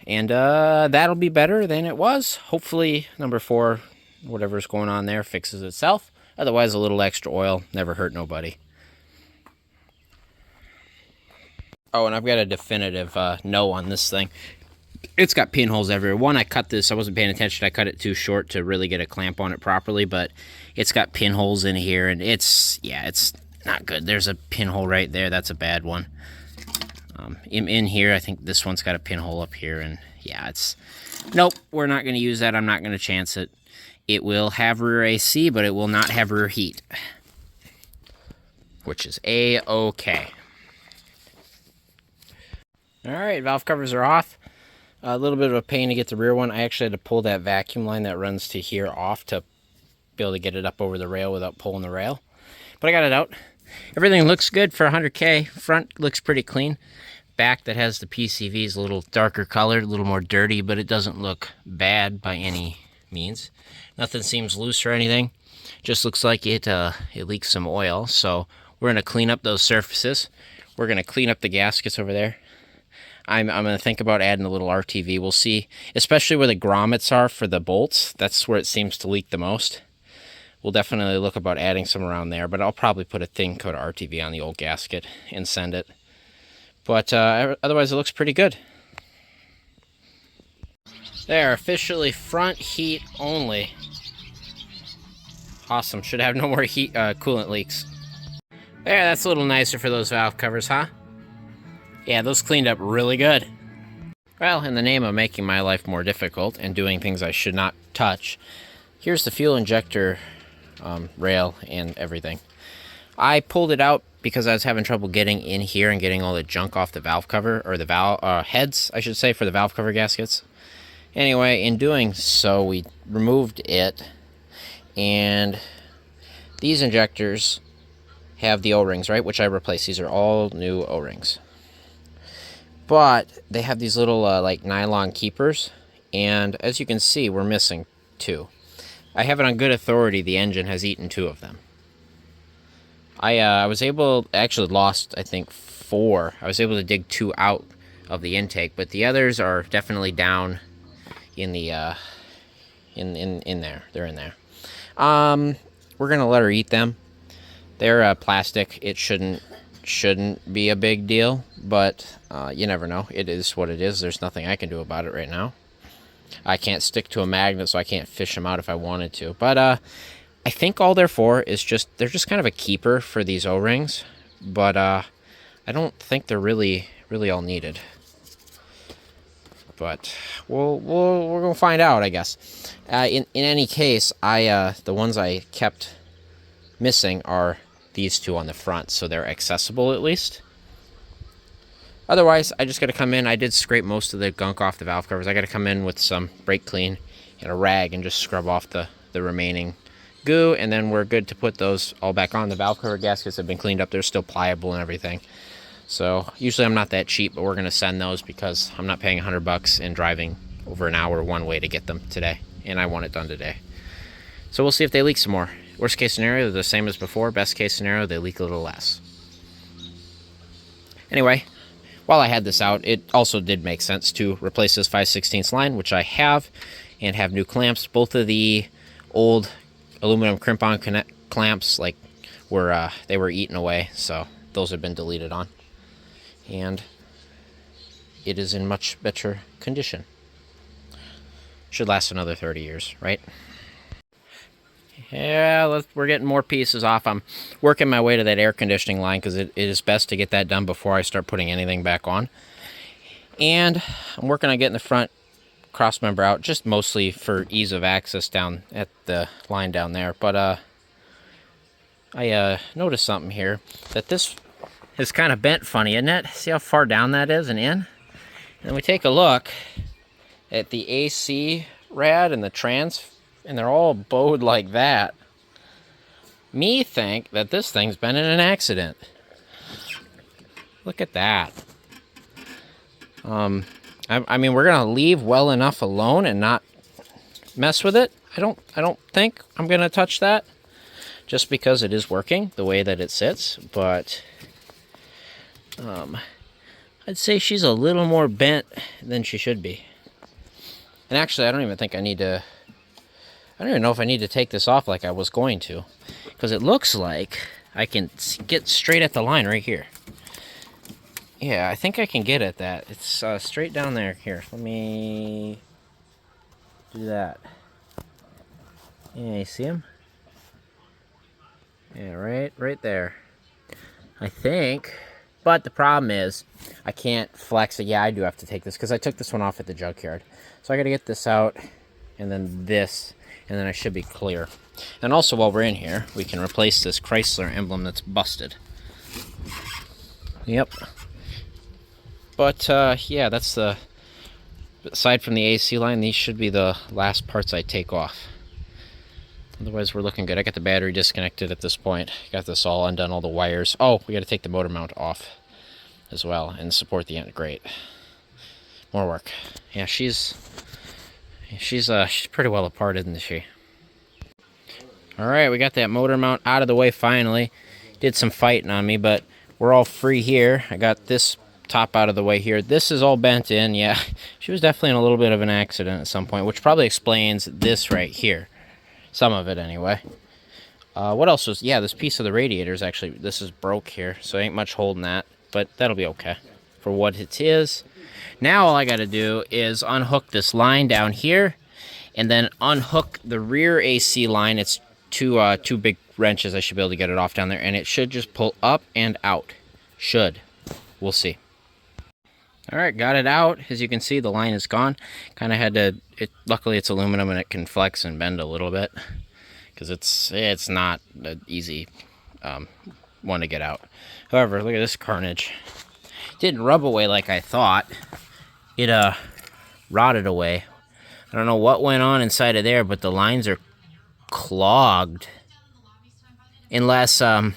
And that'll be better than it was. Hopefully, number 4, whatever's going on there, fixes itself. Otherwise, a little extra oil never hurt nobody. Oh, and I've got a definitive no on this thing. It's got pinholes everywhere. One, I cut this. I wasn't paying attention. I cut it too short to really get a clamp on it properly, but it's got pinholes in here, and it's not good. There's a pinhole right there. That's a bad one. In here, I think this one's got a pinhole up here, and yeah, nope, we're not going to use that. I'm not going to chance it. It will have rear AC, but it will not have rear heat, which is A-okay. All right, valve covers are off. A little bit of a pain to get the rear one. I actually had to pull that vacuum line that runs to here off to be able to get it up over the rail without pulling the rail. But I got it out. Everything looks good for 100K. Front looks pretty clean. Back that has the PCV is a little darker colored, a little more dirty, but it doesn't look bad by any means. Nothing seems loose or anything. Just looks like it leaks some oil. So we're going to clean up those surfaces. We're going to clean up the gaskets over there. I'm going to think about adding a little RTV. We'll see, especially where the grommets are for the bolts. That's where it seems to leak the most. We'll definitely look about adding some around there, but I'll probably put a thin coat of RTV on the old gasket and send it. But otherwise, it looks pretty good. There, officially front heat only. Awesome. Should have no more heat coolant leaks. There, that's a little nicer for those valve covers, huh? Yeah, those cleaned up really good. Well, in the name of making my life more difficult and doing things I should not touch, here's the fuel injector rail and everything. I pulled it out because I was having trouble getting in here and getting all the junk off the valve cover, or the valve heads, I should say, for the valve cover gaskets. Anyway, in doing so, we removed it, and these injectors have the O-rings, right, which I replaced. These are all new O-rings. But they have these little like nylon keepers, and as you can see, we're missing 2. I have it on good authority the engine has eaten 2 of them. I was able, actually lost, I think, 4. I was able to dig 2 out of the intake, but the others are definitely down in the in there. They're in there. We're gonna let her eat them. They're plastic. It shouldn't be a big deal, but you never know. It is what it is. There's nothing I can do about it right now. I can't stick to a magnet, so I can't fish them out if I wanted to. But I think all they're for is they're just kind of a keeper for these O-rings. But I don't think they're really all needed. But we're gonna find out, I guess. In any case, the ones I kept missing are these 2 on the front, so they're accessible at least. Otherwise, I just got to come in. I did scrape most of the gunk off the valve covers. I got to come in with some brake clean and a rag and just scrub off the remaining goo, and then we're good to put those all back on. The valve cover gaskets have been cleaned up. They're still pliable and everything. So usually I'm not that cheap, but we're going to send those because I'm not paying $100 and driving over an hour one way to get them today, and I want it done today. So we'll see if they leak some more. Worst case scenario, they're the same as before. Best case scenario, they leak a little less. Anyway, while I had this out, it also did make sense to replace this 5/16 line, which I have, and have new clamps. Both of the old aluminum crimp-on clamps, like, they were eaten away, so those have been deleted on. And it is in much better condition. Should last another 30 years, right? Yeah, we're getting more pieces off. I'm working my way to that air conditioning line because it is best to get that done before I start putting anything back on. And I'm working on getting the front cross member out, just mostly for ease of access down at the line down there. But I noticed something here, that this is kind of bent funny, isn't it? See how far down that is and in? And we take a look at the AC rad and the trans, and they're all bowed like that. Me think that this thing's been in an accident. Look at that. I mean, we're gonna leave well enough alone and not mess with it. I don't think I'm gonna touch that, just because it is working the way that it sits. But I'd say she's a little more bent than she should be. And actually, I don't even think I need to. I don't even know if I need to take this off like I was going to, because it looks like I can get straight at the line right here. Yeah, I think I can get at that. It's straight down there. Here, let me do that. Yeah, you see him? Yeah, right there. I think. But the problem is, I can't flex it. Yeah, I do have to take this, because I took this one off at the junkyard. So I got to get this out, and then this, and then I should be clear. And also, while we're in here, we can replace this Chrysler emblem that's busted. Yep. But, yeah, that's the... Aside from the AC line, these should be the last parts I take off. Otherwise, we're looking good. I got the battery disconnected at this point. Got this all undone, all the wires. Oh, we got to take the motor mount off as well and support the end. Great. More work. Yeah, she's pretty well apart, isn't she? All right, we got that motor mount out of the way finally. Did some fighting on me, but we're all free here. I got this top out of the way here. This is all bent in. Yeah, she was definitely in a little bit of an accident at some point, which probably explains this right here. Some of it, anyway. What else was... Yeah, this piece of the radiator is actually... This is broke here, so ain't much holding that, but that'll be okay. for what it is. Now all I got to do is unhook this line down here and then unhook the rear AC line. It's two big wrenches. I should be able to get it off down there, and it should just pull up and out. Should. We'll see. All right, got it out. As you can see, the line is gone. Kind of had to, luckily it's aluminum and it can flex and bend a little bit because it's not an easy one to get out. However, look at this carnage. It didn't rub away like I thought. It rotted away. I don't know what went on inside of there, but the lines are clogged. Unless, did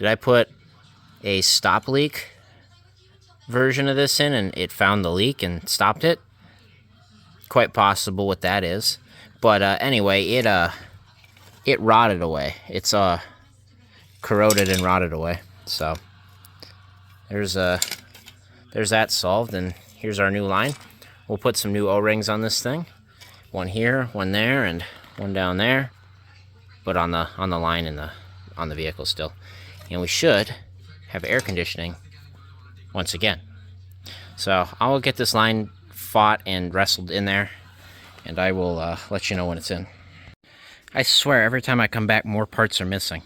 I put a stop leak version of this in and it found the leak and stopped it? Quite possible what that is. But anyway, it rotted away. It's corroded and rotted away. So there's that solved, and here's our new line. We'll put some new O-rings on this thing. One here, one there, and one down there. But on the line and on the vehicle still. And we should have air conditioning once again. So I'll get this line fought and wrestled in there, and I will let you know when it's in. I swear every time I come back more parts are missing.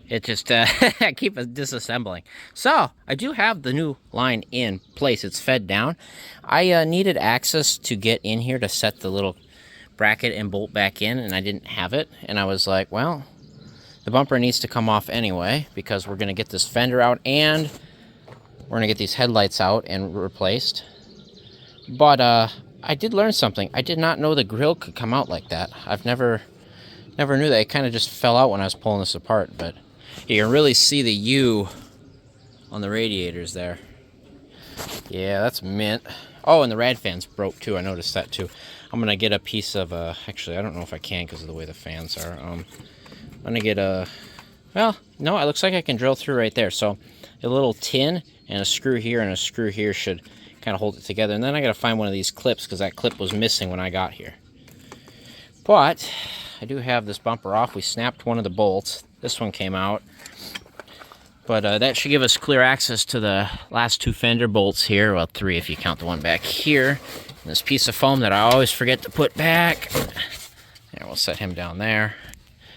It just I keep disassembling. So I do have the new line in place. It's fed down. I needed access to get in here to set the little bracket and bolt back in, and I didn't have it, and I was like, well, the bumper needs to come off anyway because we're going to get this fender out and we're going to get these headlights out and replaced. But I did learn something. I did not know the grill could come out like that. I've never knew that. It kind of just fell out when I was pulling this apart, but you can really see the U on the radiators there. Yeah, that's mint. Oh, and the rad fans broke too. I noticed that too. I'm going to get a piece of, actually, I don't know if I can because of the way the fans are. I'm going to get a, well, no, it looks like I can drill through right there. So a little tin and a screw here and a screw here should kind of hold it together. And then I got to find one of these clips because that clip was missing when I got here. But I do have this bumper off. We snapped one of the bolts. This one came out. But that should give us clear access to the last two fender bolts here. Well, three if you count the one back here. And this piece of foam that I always forget to put back. There, we'll set him down there.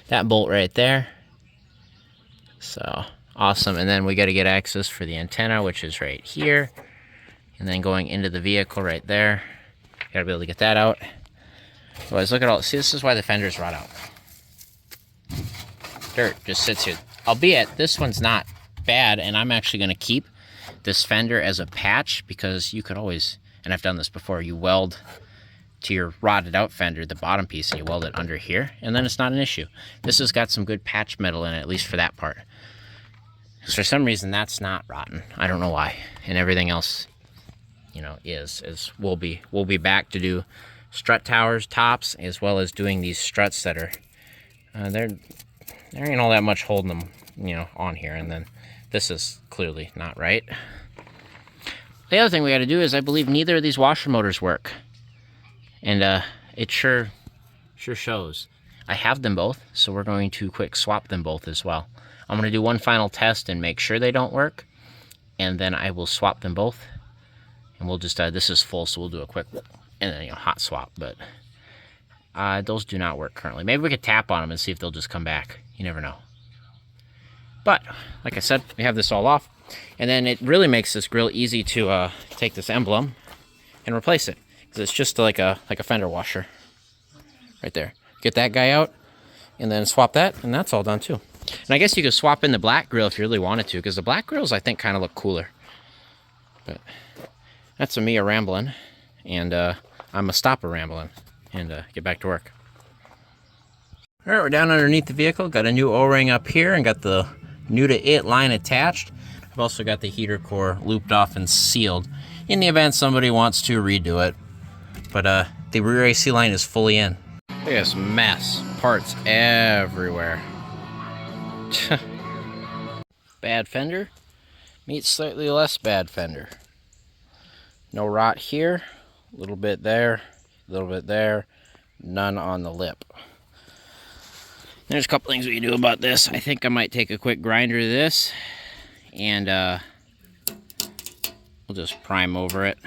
That bolt right there. So, awesome. And then we got to get access for the antenna, which is right here. And then going into the vehicle right there. Got to be able to get that out. Otherwise, look at all. See, this is why the fenders rot out. Dirt just sits here. Albeit, this one's not bad, and I'm actually going to keep this fender as a patch because you could always, and I've done this before, you weld to your rotted out fender the bottom piece and you weld it under here, and then it's not an issue. This has got some good patch metal in it, at least for that part. Because for some reason, that's not rotten. I don't know why. And everything else, you know, is we'll be back to do strut towers, tops, as well as doing these struts that are, there ain't all that much holding them, you know, on here. And then this is clearly not right. The other thing we got to do is I believe neither of these washer motors work. And it sure shows. I have them both, so we're going to quick swap them both as well. I'm going to do one final test and make sure they don't work. And then I will swap them both. And we'll just, this is full, so we'll do a quick, and then, you know, hot swap. But those do not work currently. Maybe we could tap on them and see if they'll just come back. You never know. But, like I said, we have this all off. And then it really makes this grill easy to take this emblem and replace it. Because it's just like a fender washer. Right there. Get that guy out, and then swap that, and that's all done too. And I guess you could swap in the black grill if you really wanted to, because the black grills, I think, kind of look cooler. But that's a me rambling, and I'm a stopper rambling, and get back to work. All right, we're down underneath the vehicle. Got a new O-ring up here and got the new to it line attached. I've also got the heater core looped off and sealed in the event somebody wants to redo it. But the rear AC line is fully in. Look at this mess. Parts everywhere. Bad fender meets slightly less bad fender. No rot here. A little bit there. A little bit there. None on the lip. There's a couple things we can do about this. I think I might take a quick grinder of this and We'll just prime over it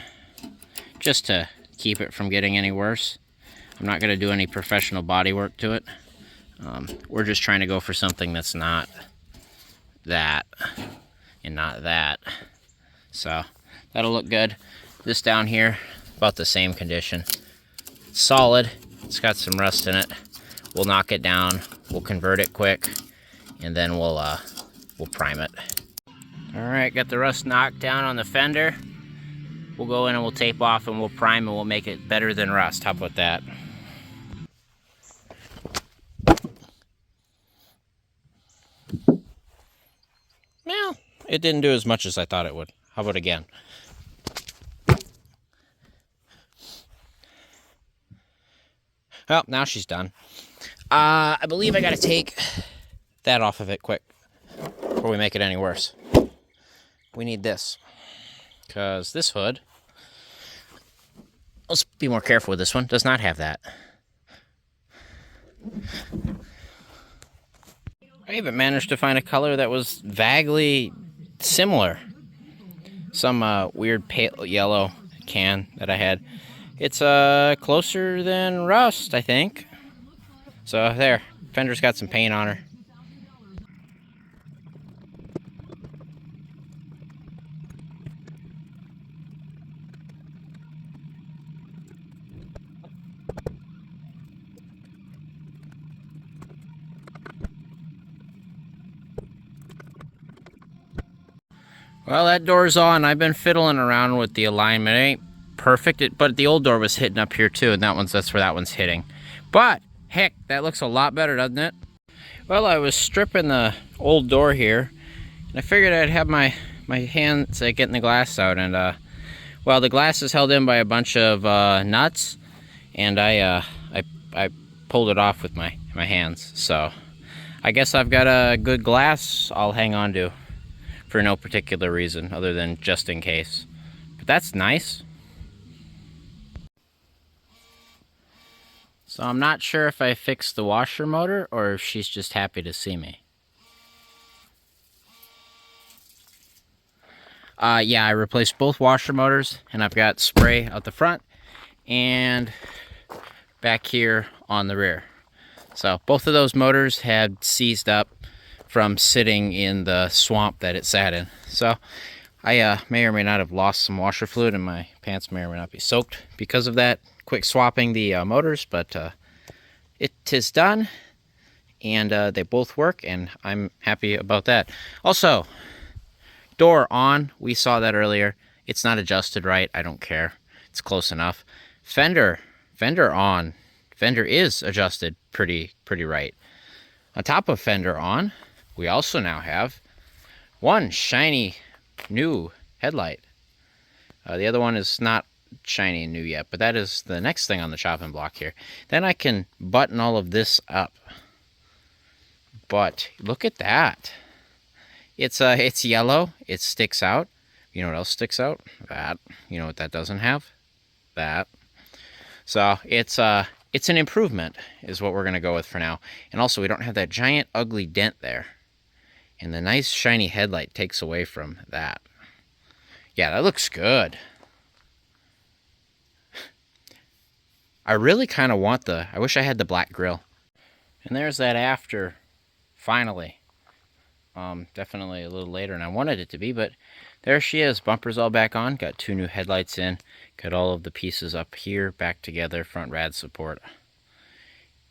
just to keep it from getting any worse. I'm not going to do any professional body work to it. We're just trying to go for something that's not that and not that. So that'll look good. This down here, about the same condition. It's solid. It's got some rust in it. We'll knock it down. We'll convert it quick, and then we'll prime it. All right, got the rust knocked down on the fender. We'll go in and we'll tape off and we'll prime and we'll make it better than rust. How about that? Well, it didn't do as much as I thought it would. How about again? Well, now she's done. I believe I gotta take that off of it quick before we make it any worse. We need this, because this hood, let's be more careful with this one, does not have that. I even managed to find a color that was vaguely similar. Some weird pale yellow can that I had. It's closer than rust, I think. So there, fender's got some paint on her. Well, that door's on. I've been fiddling around with the alignment. It ain't perfect, but the old door was hitting up here too, and that's where that one's hitting. But heck, that looks a lot better, doesn't it? Well, I was stripping the old door here, and I figured I'd have my hands getting the glass out, and well, the glass is held in by a bunch of nuts, and I pulled it off with my hands. So I guess I've got a good glass I'll hang on to for no particular reason other than just in case. But that's nice. So I'm not sure if I fixed the washer motor or if she's just happy to see me. Yeah, I replaced both washer motors, and I've got spray out the front and back here on the rear. So both of those motors had seized up from sitting in the swamp that it sat in. So I may or may not have lost some washer fluid, and my pants may or may not be soaked because of that quick swapping the motors, but it is done, and they both work, and I'm happy about that. Also, door on, we saw that earlier. It's not adjusted right. I don't care. It's close enough. Fender on. Fender is adjusted pretty right. On top of fender on, we also now have one shiny new headlight. The other one is not shiny and new yet, but that is the next thing on the chopping block here. Then I can button all of this up. But look at that. It's yellow. It sticks out. You know what else sticks out? That. You know what that doesn't have? That. So it's an improvement is what we're going to go with for now. And also, we don't have that giant ugly dent there. And the nice shiny headlight takes away from that. Yeah, that looks good. I really kind of want I wish I had the black grille. And there's that after, finally. Definitely a little later than I wanted it to be, but there she is. Bumper's all back on. Got two new headlights in. Got all of the pieces up here back together, front rad support.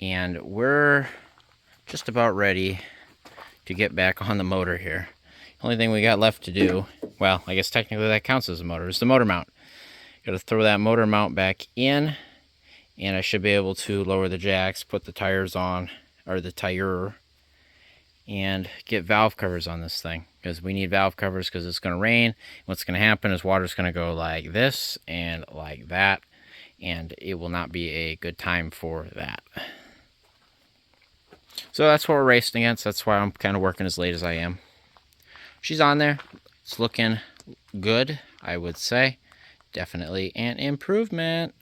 And we're just about ready to get back on the motor here. Only thing we got left to do, well, I guess technically that counts as a motor, is the motor mount. Got to throw that motor mount back in, and I should be able to lower the jacks, put the tires on, or the tire, and get valve covers on this thing, because we need valve covers because it's going to rain. What's going to happen is water's going to go like this and like that, and it will not be a good time for that. So that's what we're racing against. That's why I'm kind of working as late as I am. She's on there. It's looking good, I would say. Definitely an improvement.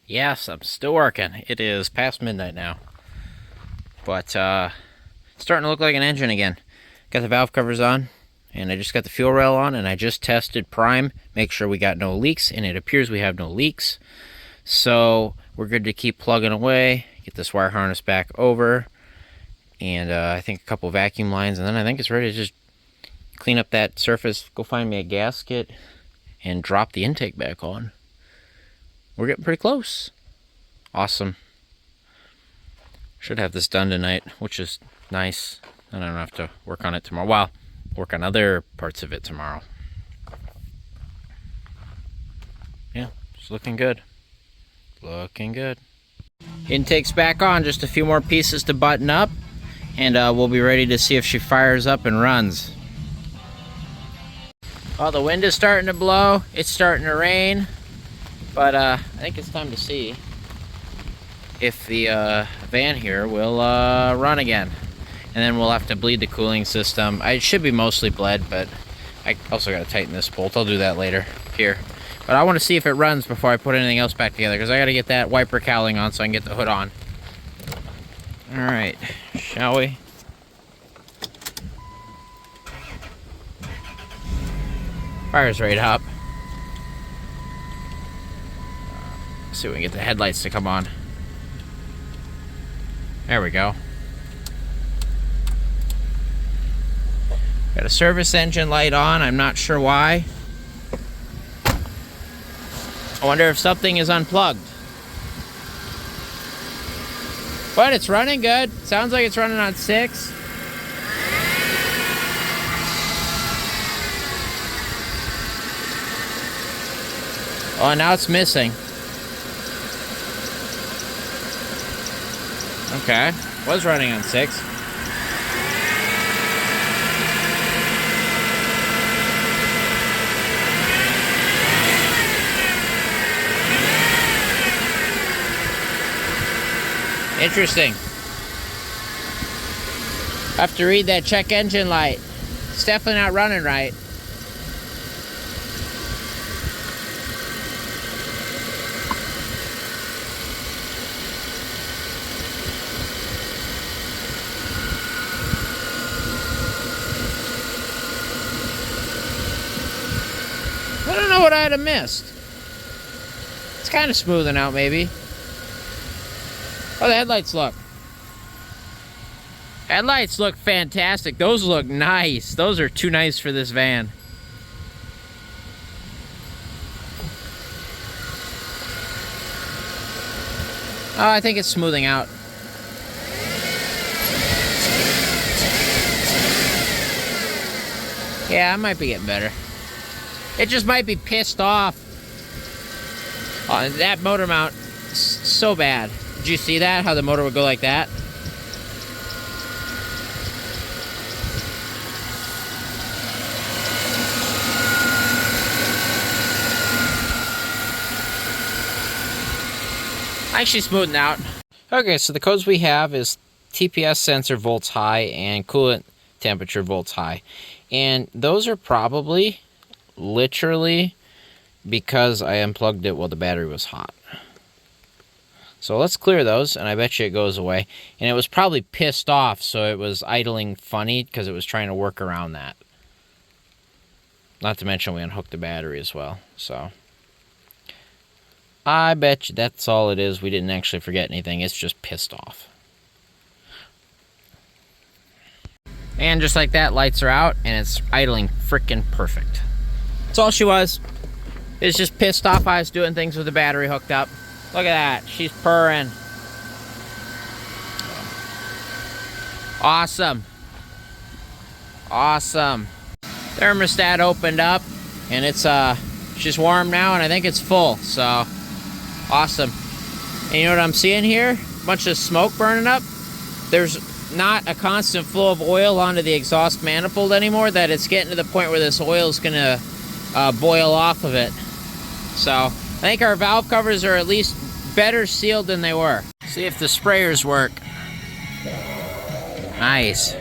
Yes, I'm still working. It is past midnight now. But starting to look like an engine again. Got the valve covers on, and I just got the fuel rail on, and I just tested prime, make sure we got no leaks, and it appears we have no leaks. So we're good to keep plugging away, get this wire harness back over, and I think a couple vacuum lines, and then I think it's ready to just clean up that surface, go find me a gasket, and drop the intake back on. We're getting pretty close. Awesome. Should have this done tonight, which is nice. And I don't have to work on it tomorrow. Well, work on other parts of it tomorrow. Yeah, it's looking good. Looking good. Intake's back on, just a few more pieces to button up, and we'll be ready to see if she fires up and runs. Well, the wind is starting to blow, it's starting to rain, but I think it's time to see if the van here will run again. And then we'll have to bleed the cooling system. It should be mostly bled, but I also got to tighten this bolt. I'll do that later here. But I want to see if it runs before I put anything else back together, because I got to get that wiper cowling on so I can get the hood on. All right, shall we? Fire's right up. Let's see if we can get the headlights to come on. There we go. Got a service engine light on. I'm not sure why. I wonder if something is unplugged. But it's running good. Sounds like it's running on 6. Oh, now it's missing. Okay. Was running on 6. Interesting. I have to read that check engine light. It's definitely not running right. I don't know what I'd have missed. It's kind of smoothing out, maybe. Oh, the headlights look. Headlights look fantastic. Those look nice. Those are too nice for this van. Oh, I think it's smoothing out. Yeah, I might be getting better. It just might be pissed off. Oh, that motor mount, so bad. Did you see that? How the motor would go like that? Actually smoothing out. Okay, so the codes we have is TPS sensor volts high and coolant temperature volts high. And those are probably literally because I unplugged it while the battery was hot. So let's clear those, and I bet you it goes away. And it was probably pissed off, so it was idling funny because it was trying to work around that. Not to mention we unhooked the battery as well, so. I bet you that's all it is. We didn't actually forget anything. It's just pissed off. And just like that, lights are out, and it's idling freaking perfect. That's all she was. It's just pissed off I was doing things with the battery hooked up. Look at that. She's purring. Awesome. Awesome. Thermostat opened up, and it's she's warm now, and I think it's full, so awesome. And you know what I'm seeing here? A bunch of smoke burning up. There's not a constant flow of oil onto the exhaust manifold anymore, that it's getting to the point where this oil is gonna boil off of it. So I think our valve covers are at least better sealed than they were. See if the sprayers work. Nice.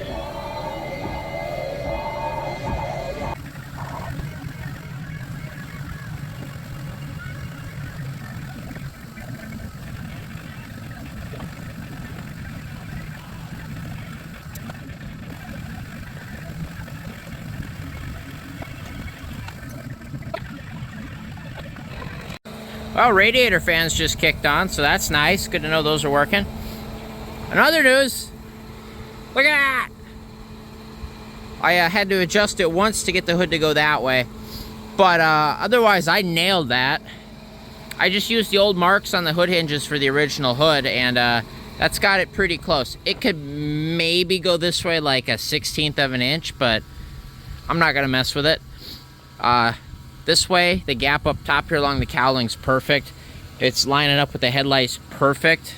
Well, radiator fans just kicked on, so that's nice. Good to know those are working. And other news, look at that! I had to adjust it once to get the hood to go that way. But otherwise, I nailed that. I just used the old marks on the hood hinges for the original hood, and that's got it pretty close. It could maybe go this way like a 1/16 of an inch, but I'm not gonna mess with it. This way, the gap up top here along the cowling's perfect. It's lining up with the headlights perfect.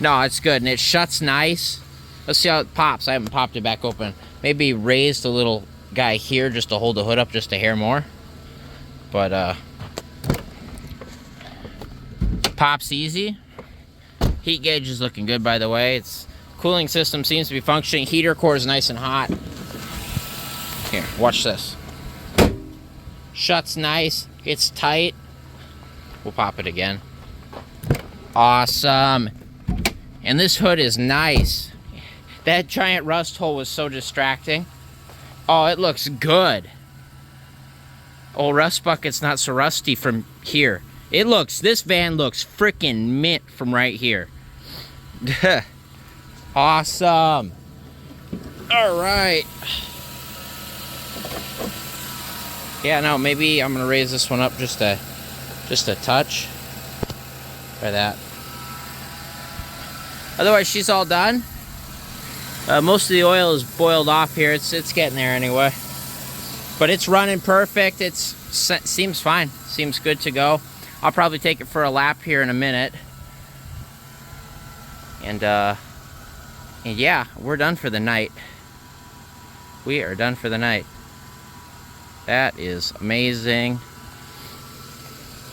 No, it's good, and it shuts nice. Let's see how it pops. I haven't popped it back open. Maybe raise the little guy here just to hold the hood up just a hair more. But, pops easy. Heat gauge is looking good, by the way. Its cooling system seems to be functioning. Heater core is nice and hot. Here, watch this. Shuts nice. It's tight. We'll pop it again. Awesome. And this hood is nice. That giant rust hole was so distracting. Oh, it looks good. Oh, rust bucket's not so rusty from here. This van looks freaking mint from right here. Awesome. All right. Yeah, no, maybe I'm gonna raise this one up just a touch. Try that. Otherwise, she's all done. Most of the oil is boiled off here. It's getting there anyway. But it's running perfect. Seems fine. Seems good to go. I'll probably take it for a lap here in a minute. And yeah, we're done for the night. We are done for the night. That is amazing.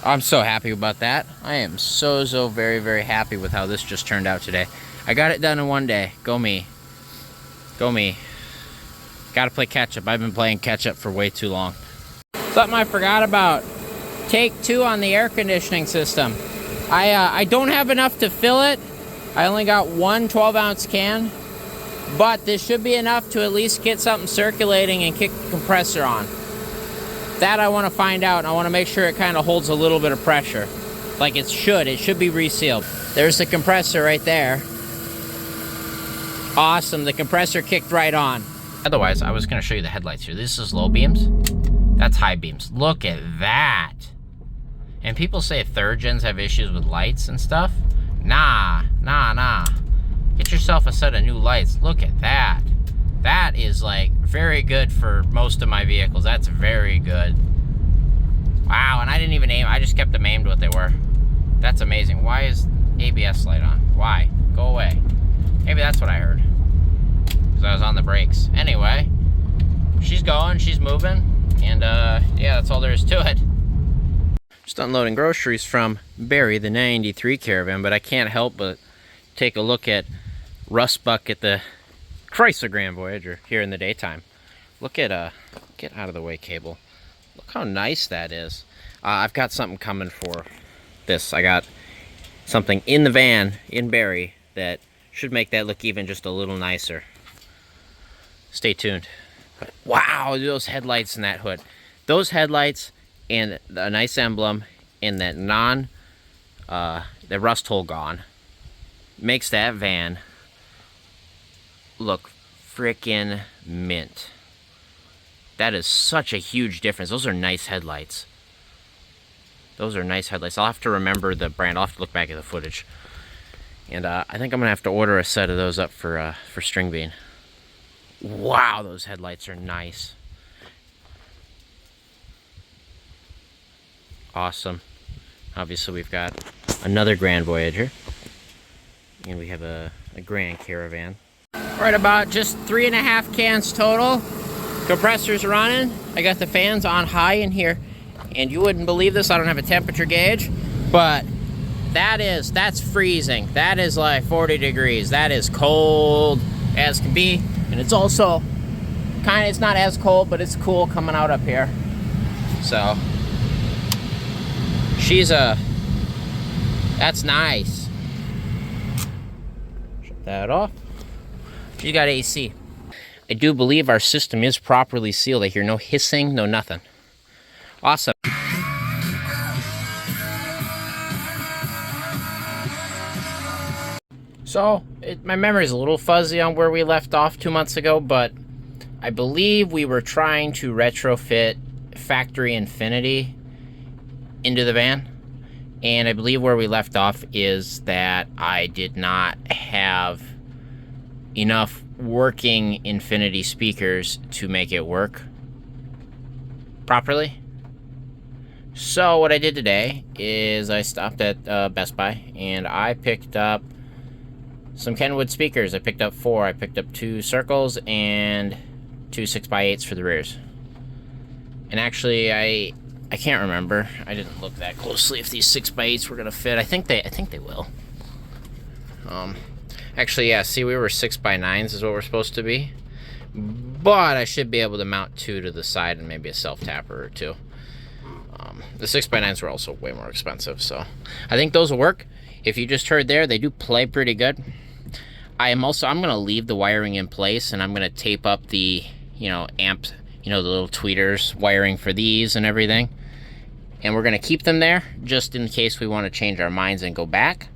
I'm so happy about that. I am so very, very happy with how this just turned out today. I got it done in one day. Go me. Go me. Gotta play catch up. I've been playing catch up for way too long. Something I forgot about. Take 2 on the air conditioning system. I don't have enough to fill it. I only got one 12-ounce can. But this should be enough to at least get something circulating and kick the compressor on. That I want to find out, and I want to make sure it kind of holds a little bit of pressure. Like it should. It should be resealed. There's the compressor right there. Awesome. The compressor kicked right on. Otherwise, I was going to show you the headlights here. This is low beams. That's high beams. Look at that. And people say third gens have issues with lights and stuff. Nah. Get yourself a set of new lights. Look at that. That is like very good for most of my vehicles. That's very good. Wow, and I didn't even aim. I just kept them aimed what they were. That's amazing. Why is ABS light on? Why? Go away. Maybe that's what I heard. Because I was on the brakes. Anyway, she's going, she's moving. And yeah, that's all there is to it. Just unloading groceries from Barry, the 93 Caravan, but I can't help but take a look at Rust Bucket, the Chrysler Grand Voyager, here in the daytime. Look at, get out of the way, cable. Look how nice that is. I've got something coming for this. I got something in the van, in Barry, that should make that look even just a little nicer. Stay tuned. But wow, those headlights and that hood. Those headlights and a nice emblem and that the rust hole gone makes that van look frickin' mint. That is such a huge difference. Those are nice headlights. Those are nice headlights. I'll have to remember the brand. I'll have to look back at the footage. And I think I'm gonna have to order a set of those up for String Bean. Wow, those headlights are nice. Awesome. Obviously, we've got another Grand Voyager. And we have a Grand Caravan. Right about just 3.5 cans total. Compressor's running. I got the fans on high in here. And you wouldn't believe this, I don't have a temperature gauge. But that's freezing. That is like 40 degrees. That is cold as can be. And it's also it's not as cold, but it's cool coming out up here. So, that's nice. Shut that off. She got AC. I do believe our system is properly sealed. I hear no hissing, no nothing. Awesome. So, my memory is a little fuzzy on where we left off 2 months ago, but I believe we were trying to retrofit Factory Infinity into the van. And I believe where we left off is that I did not have enough working Infinity speakers to make it work properly. So what I did today is I stopped at Best Buy and I picked up some Kenwood speakers. I picked up 4. I picked up 2 circles and 2 6x8s for the rears. And actually, I can't remember. I didn't look that closely if these 6x8s were gonna fit. I think they will. Actually, yeah. See, we were 6x9s is what we're supposed to be, but I should be able to mount 2 to the side and maybe a self tapper or 2. The 6x9s were also way more expensive, so I think those will work. If you just heard there, they do play pretty good. I'm gonna leave the wiring in place, and I'm gonna tape up the amp, the little tweeters wiring for these and everything. And we're gonna keep them there just in case we want to change our minds and go back.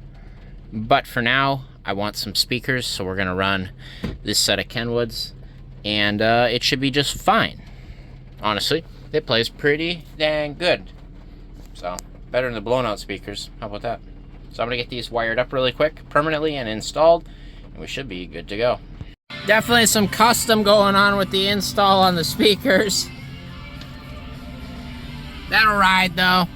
But for now, I want some speakers, so we're gonna run this set of Kenwoods, and it should be just fine. Honestly, it plays pretty dang good. So, better than the blown out speakers. How about that? So I'm gonna get these wired up really quick, permanently and installed, and we should be good to go. Definitely some custom going on with the install on the speakers. That'll ride though.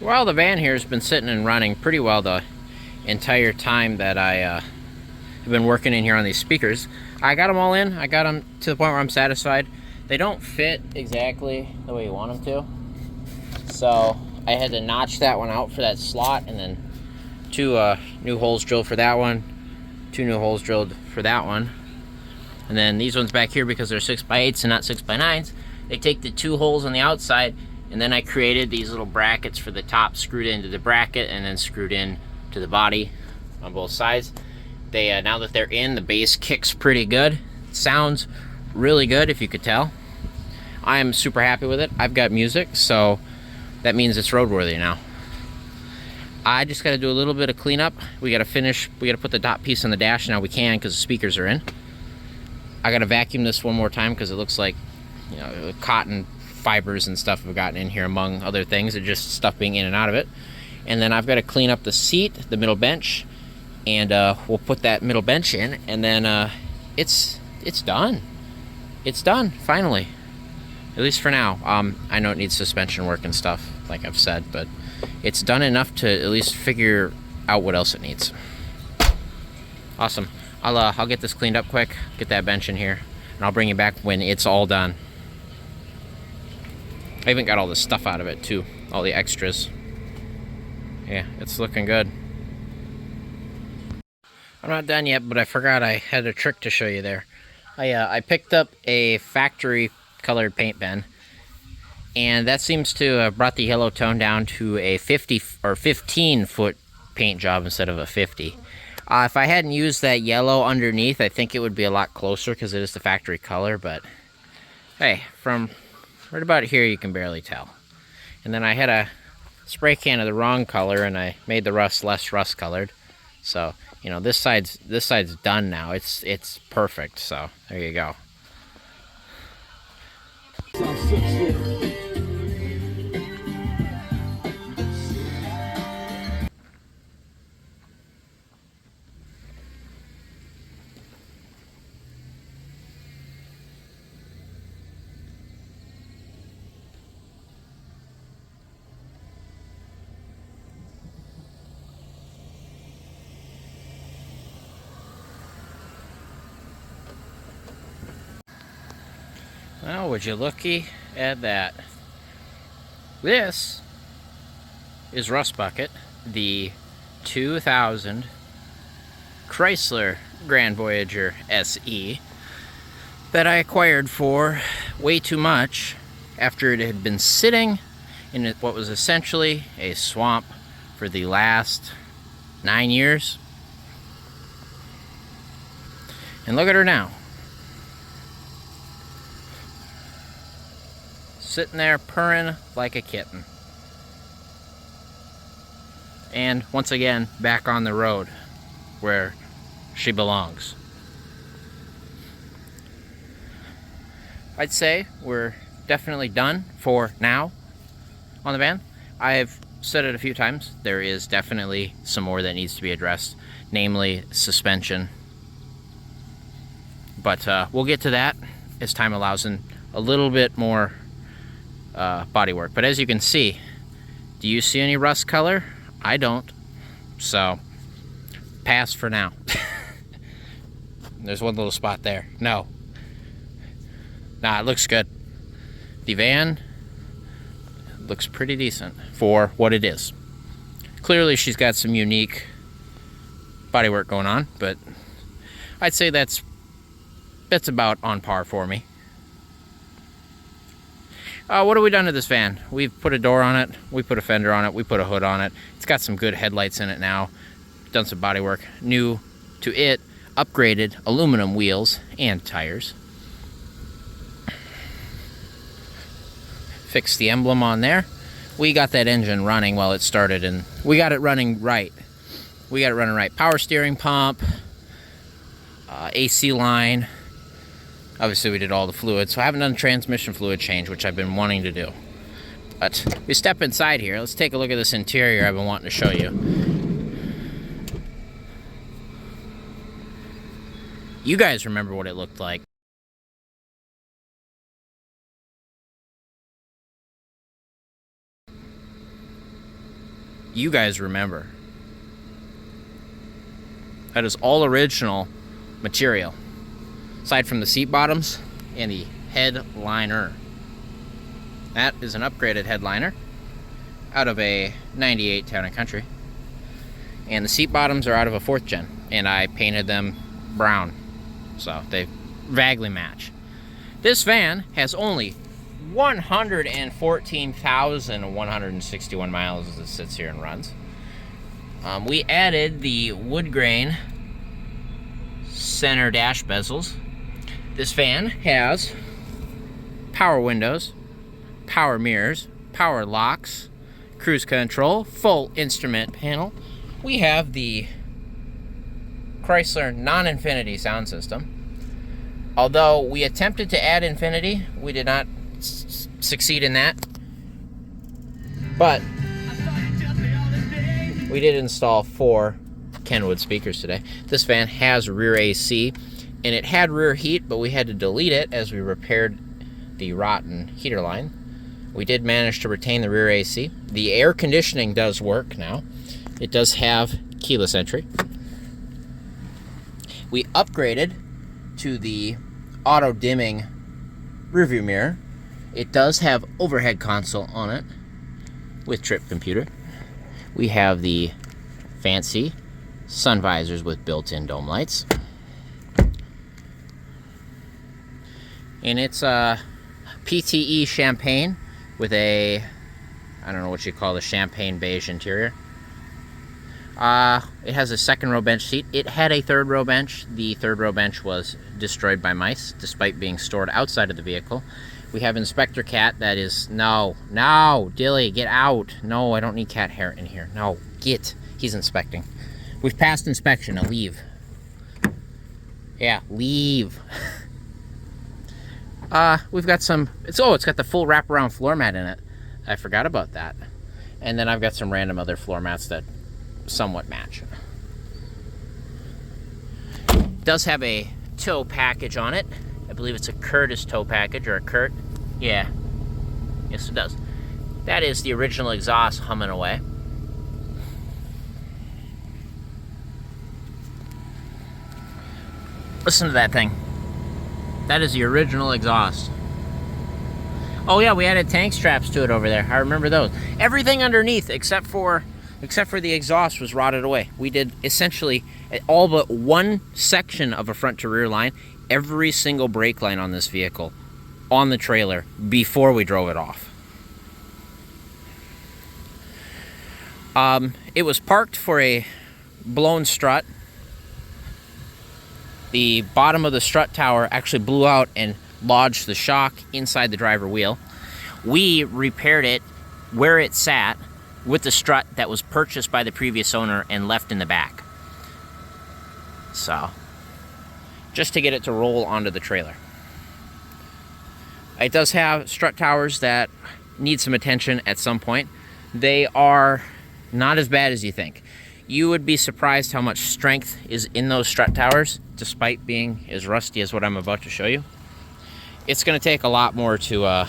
Well, the van here has been sitting and running pretty well the entire time that I have been working in here on these speakers. I got them all in. I got them to the point where I'm satisfied. They don't fit exactly the way you want them to. So I had to notch that one out for that slot, and then 2 new holes drilled for that one, 2 new holes drilled for that one. And then these ones back here, because they're 6x8s and not 6x9s, they take the 2 holes on the outside, and then I created these little brackets for the top, screwed into the bracket and then screwed in to the body on both sides. They now that they're in, the bass kicks pretty good. It sounds really good, if you could tell. I am super happy with it. I've got music, so that means it's roadworthy now. I just got to do a little bit of cleanup. We got to put the dot piece on the dash. Now we can, because the speakers are in. I got to vacuum this one more time because it looks like cotton fibers and stuff have gotten in here, among other things, and just stuff being in and out of it. And then I've got to clean up the seat, the middle bench, and we'll put that middle bench in, and then it's done. It's done, finally. At least for now. I know it needs suspension work and stuff, like I've said, but it's done enough to at least figure out what else it needs. Awesome. I'll get this cleaned up quick, get that bench in here, and I'll bring you back when it's all done. I even got all the stuff out of it too, all the extras. Yeah, it's looking good. I'm not done yet, but I forgot I had a trick to show you there. I picked up a factory colored paint pen, and that seems to have brought the yellow tone down to a 50 or 15 foot paint job instead of a 50. If I hadn't used that yellow underneath, I think it would be a lot closer because it is the factory color, but hey, from right about here you can barely tell. And then I had a spray can of the wrong color, and I made the rust less rust colored. So, this side's done now. It's perfect. So, there you go. Well, would you looky at that? This is Rust Bucket, the 2000 Chrysler Grand Voyager SE that I acquired for way too much after it had been sitting in what was essentially a swamp for the last 9 years. And look at her now. Sitting there purring like a kitten. And once again, back on the road. where she belongs. I'd say we're definitely done for now on the van. I've said it a few times, there is definitely some more that needs to be addressed, namely suspension. But we'll get to that as time allows, and a little bit more body work. But as you can see, do you see any rust color? I don't. So, pass for now. There's one little spot there. No. Nah, it looks good. The van looks pretty decent for what it is. Clearly she's got some unique bodywork going on, but I'd say that's about on par for me. What have we done to this van? We've put a door on it, we put a fender on it, we put a hood on it. It's got some good headlights in it now. Done some bodywork. New to it, upgraded aluminum wheels and tires. Fixed the emblem on there. We got that engine running while it started, and we got it running right. Power steering pump, AC line. Obviously we did all the fluids, so I haven't done transmission fluid change, which I've been wanting to do. But we step inside here. Let's take a look at this interior I've been wanting to show you. You guys remember what it looked like. You guys remember. That is all original material, aside from the seat bottoms and the headliner. That is an upgraded headliner out of a 98 Town & Country. And the seat bottoms are out of a 4th gen, and I painted them brown, so they vaguely match. This van has only 114,161 miles as it sits here and runs. We added the wood grain center dash bezels. This van has power windows, power mirrors, power locks, cruise control, full instrument panel. We have the Chrysler non-infinity sound system. Although we attempted to add infinity, we did not succeed in that. But we did install 4 Kenwood speakers today. This van has rear AC, and it had rear heat, but we had to delete it as we repaired the rotten heater line. We did manage to retain the rear AC. The air conditioning does work now. It does have keyless entry. We upgraded to the auto dimming rearview mirror. It does have overhead console on it with trip computer. We have the fancy sun visors with built-in dome lights. And it's a PTE champagne with a, I don't know what you call the champagne beige interior. It has a 2nd row bench seat. It had a 3rd row bench. The 3rd row bench was destroyed by mice despite being stored outside of the vehicle. We have Inspector Cat that is, no, Dilly, get out. No, I don't need cat hair in here. No, get. He's inspecting. We've passed inspection. Now leave. Yeah, leave. We've got some, it's got the full wraparound floor mat in it. I forgot about that. And then I've got some random other floor mats that somewhat match. It does have a tow package on it. I believe it's a Curtis tow package, or a Curt. Yeah. Yes, it does. That is the original exhaust humming away. Listen to that thing. That is the original exhaust. Oh yeah, we added tank straps to it over there. I remember those. Everything underneath except for the exhaust was rotted away. We did essentially all but one section of a front to rear line, every single brake line on this vehicle, on the trailer, before we drove it off. It was parked for a blown strut. The bottom of the strut tower actually blew out and lodged the shock inside the driver wheel. We repaired it where it sat with the strut that was purchased by the previous owner and left in the back. So, just to get it to roll onto the trailer. It does have strut towers that need some attention at some point. They are not as bad as you think. You would be surprised how much strength is in those strut towers, despite being as rusty as what I'm about to show you. It's going to take a lot more to...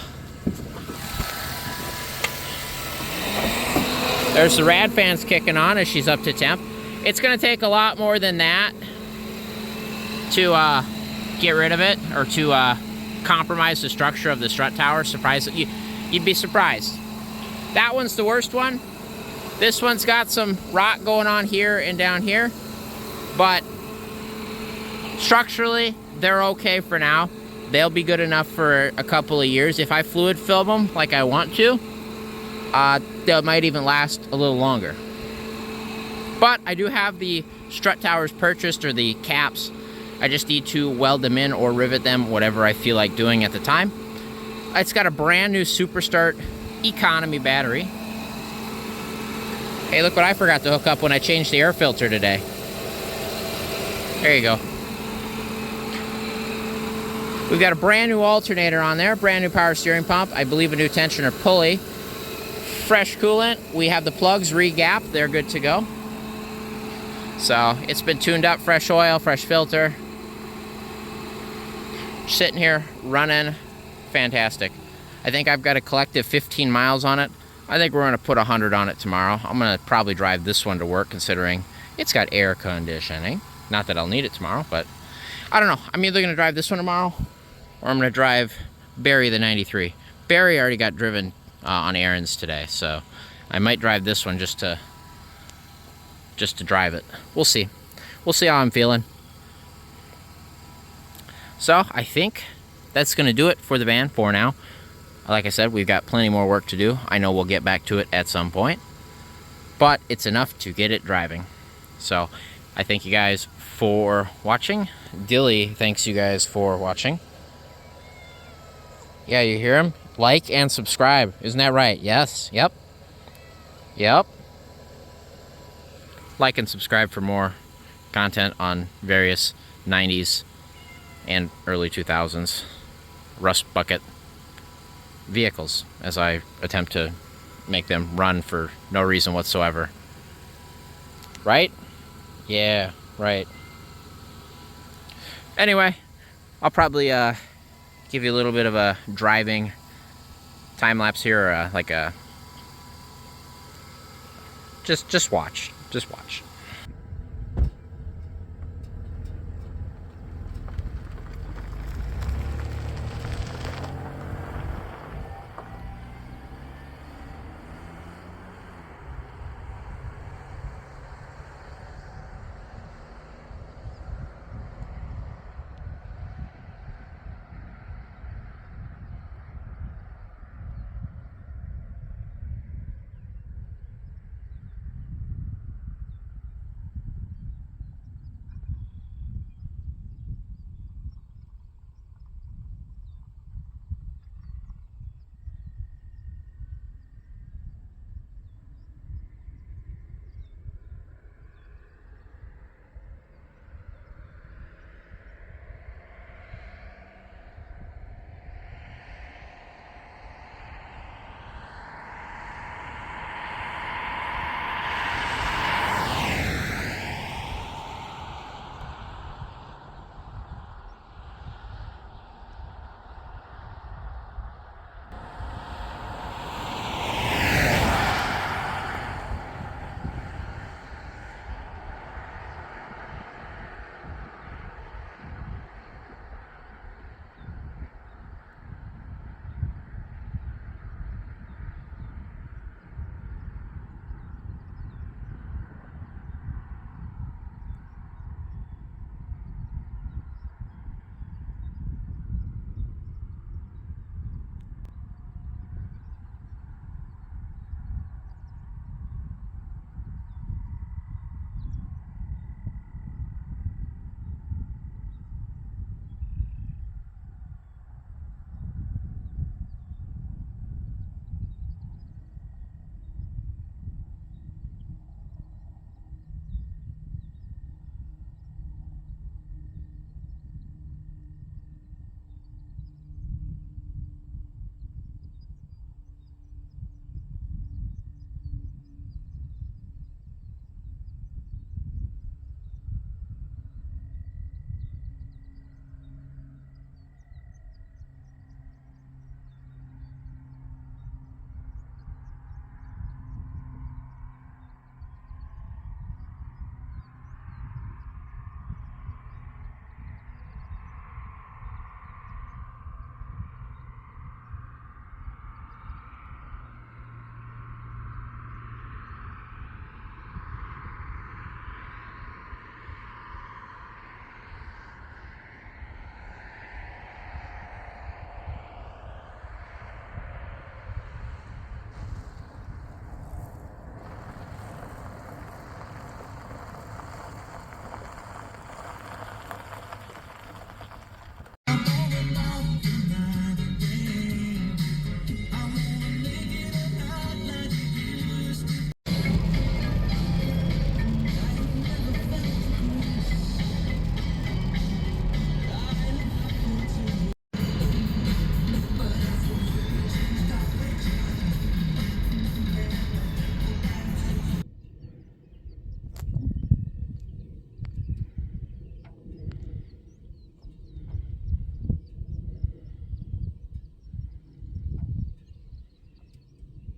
There's the rad fans kicking on as she's up to temp. It's going to take a lot more than that to get rid of it, or to compromise the structure of the strut tower. You'd be surprised. That one's the worst one. This one's got some rot going on here and down here, but structurally, they're okay for now. They'll be good enough for a couple of years. If I fluid fill them like I want to, they might even last a little longer. But I do have the strut towers purchased, or the caps. I just need to weld them in or rivet them, whatever I feel like doing at the time. It's got a brand new Super Start economy battery. Hey, look what I forgot to hook up when I changed the air filter today. There you go. We've got a brand new alternator on there, brand new power steering pump, I believe a new tensioner pulley, fresh coolant. We have the plugs re-gapped, they're good to go. So it's been tuned up, fresh oil, fresh filter. Sitting here running fantastic. I think I've got a collective 15 miles on it. I think we're going to put 100 on it tomorrow. I'm going to probably drive this one to work, considering it's got air conditioning. Not that I'll need it tomorrow, but I don't know. I'm either going to drive this one tomorrow, or I'm going to drive Barry the 93. Barry already got driven on errands today, so I might drive this one just to drive it. We'll see. We'll see how I'm feeling. So I think that's going to do it for the van for now. Like I said, we've got plenty more work to do. I know we'll get back to it at some point, but it's enough to get it driving. So I thank you guys for watching. Dilly thanks you guys for watching. Yeah, you hear him? Like and subscribe. Isn't that right? Yes. Yep. Yep. Like and subscribe for more content on various 90s and early 2000s rust bucket vehicles, as I attempt to make them run for no reason whatsoever. Right? Yeah, right. Anyway, I'll probably give you a little bit of a driving time lapse here, or like a just watch. Just watch.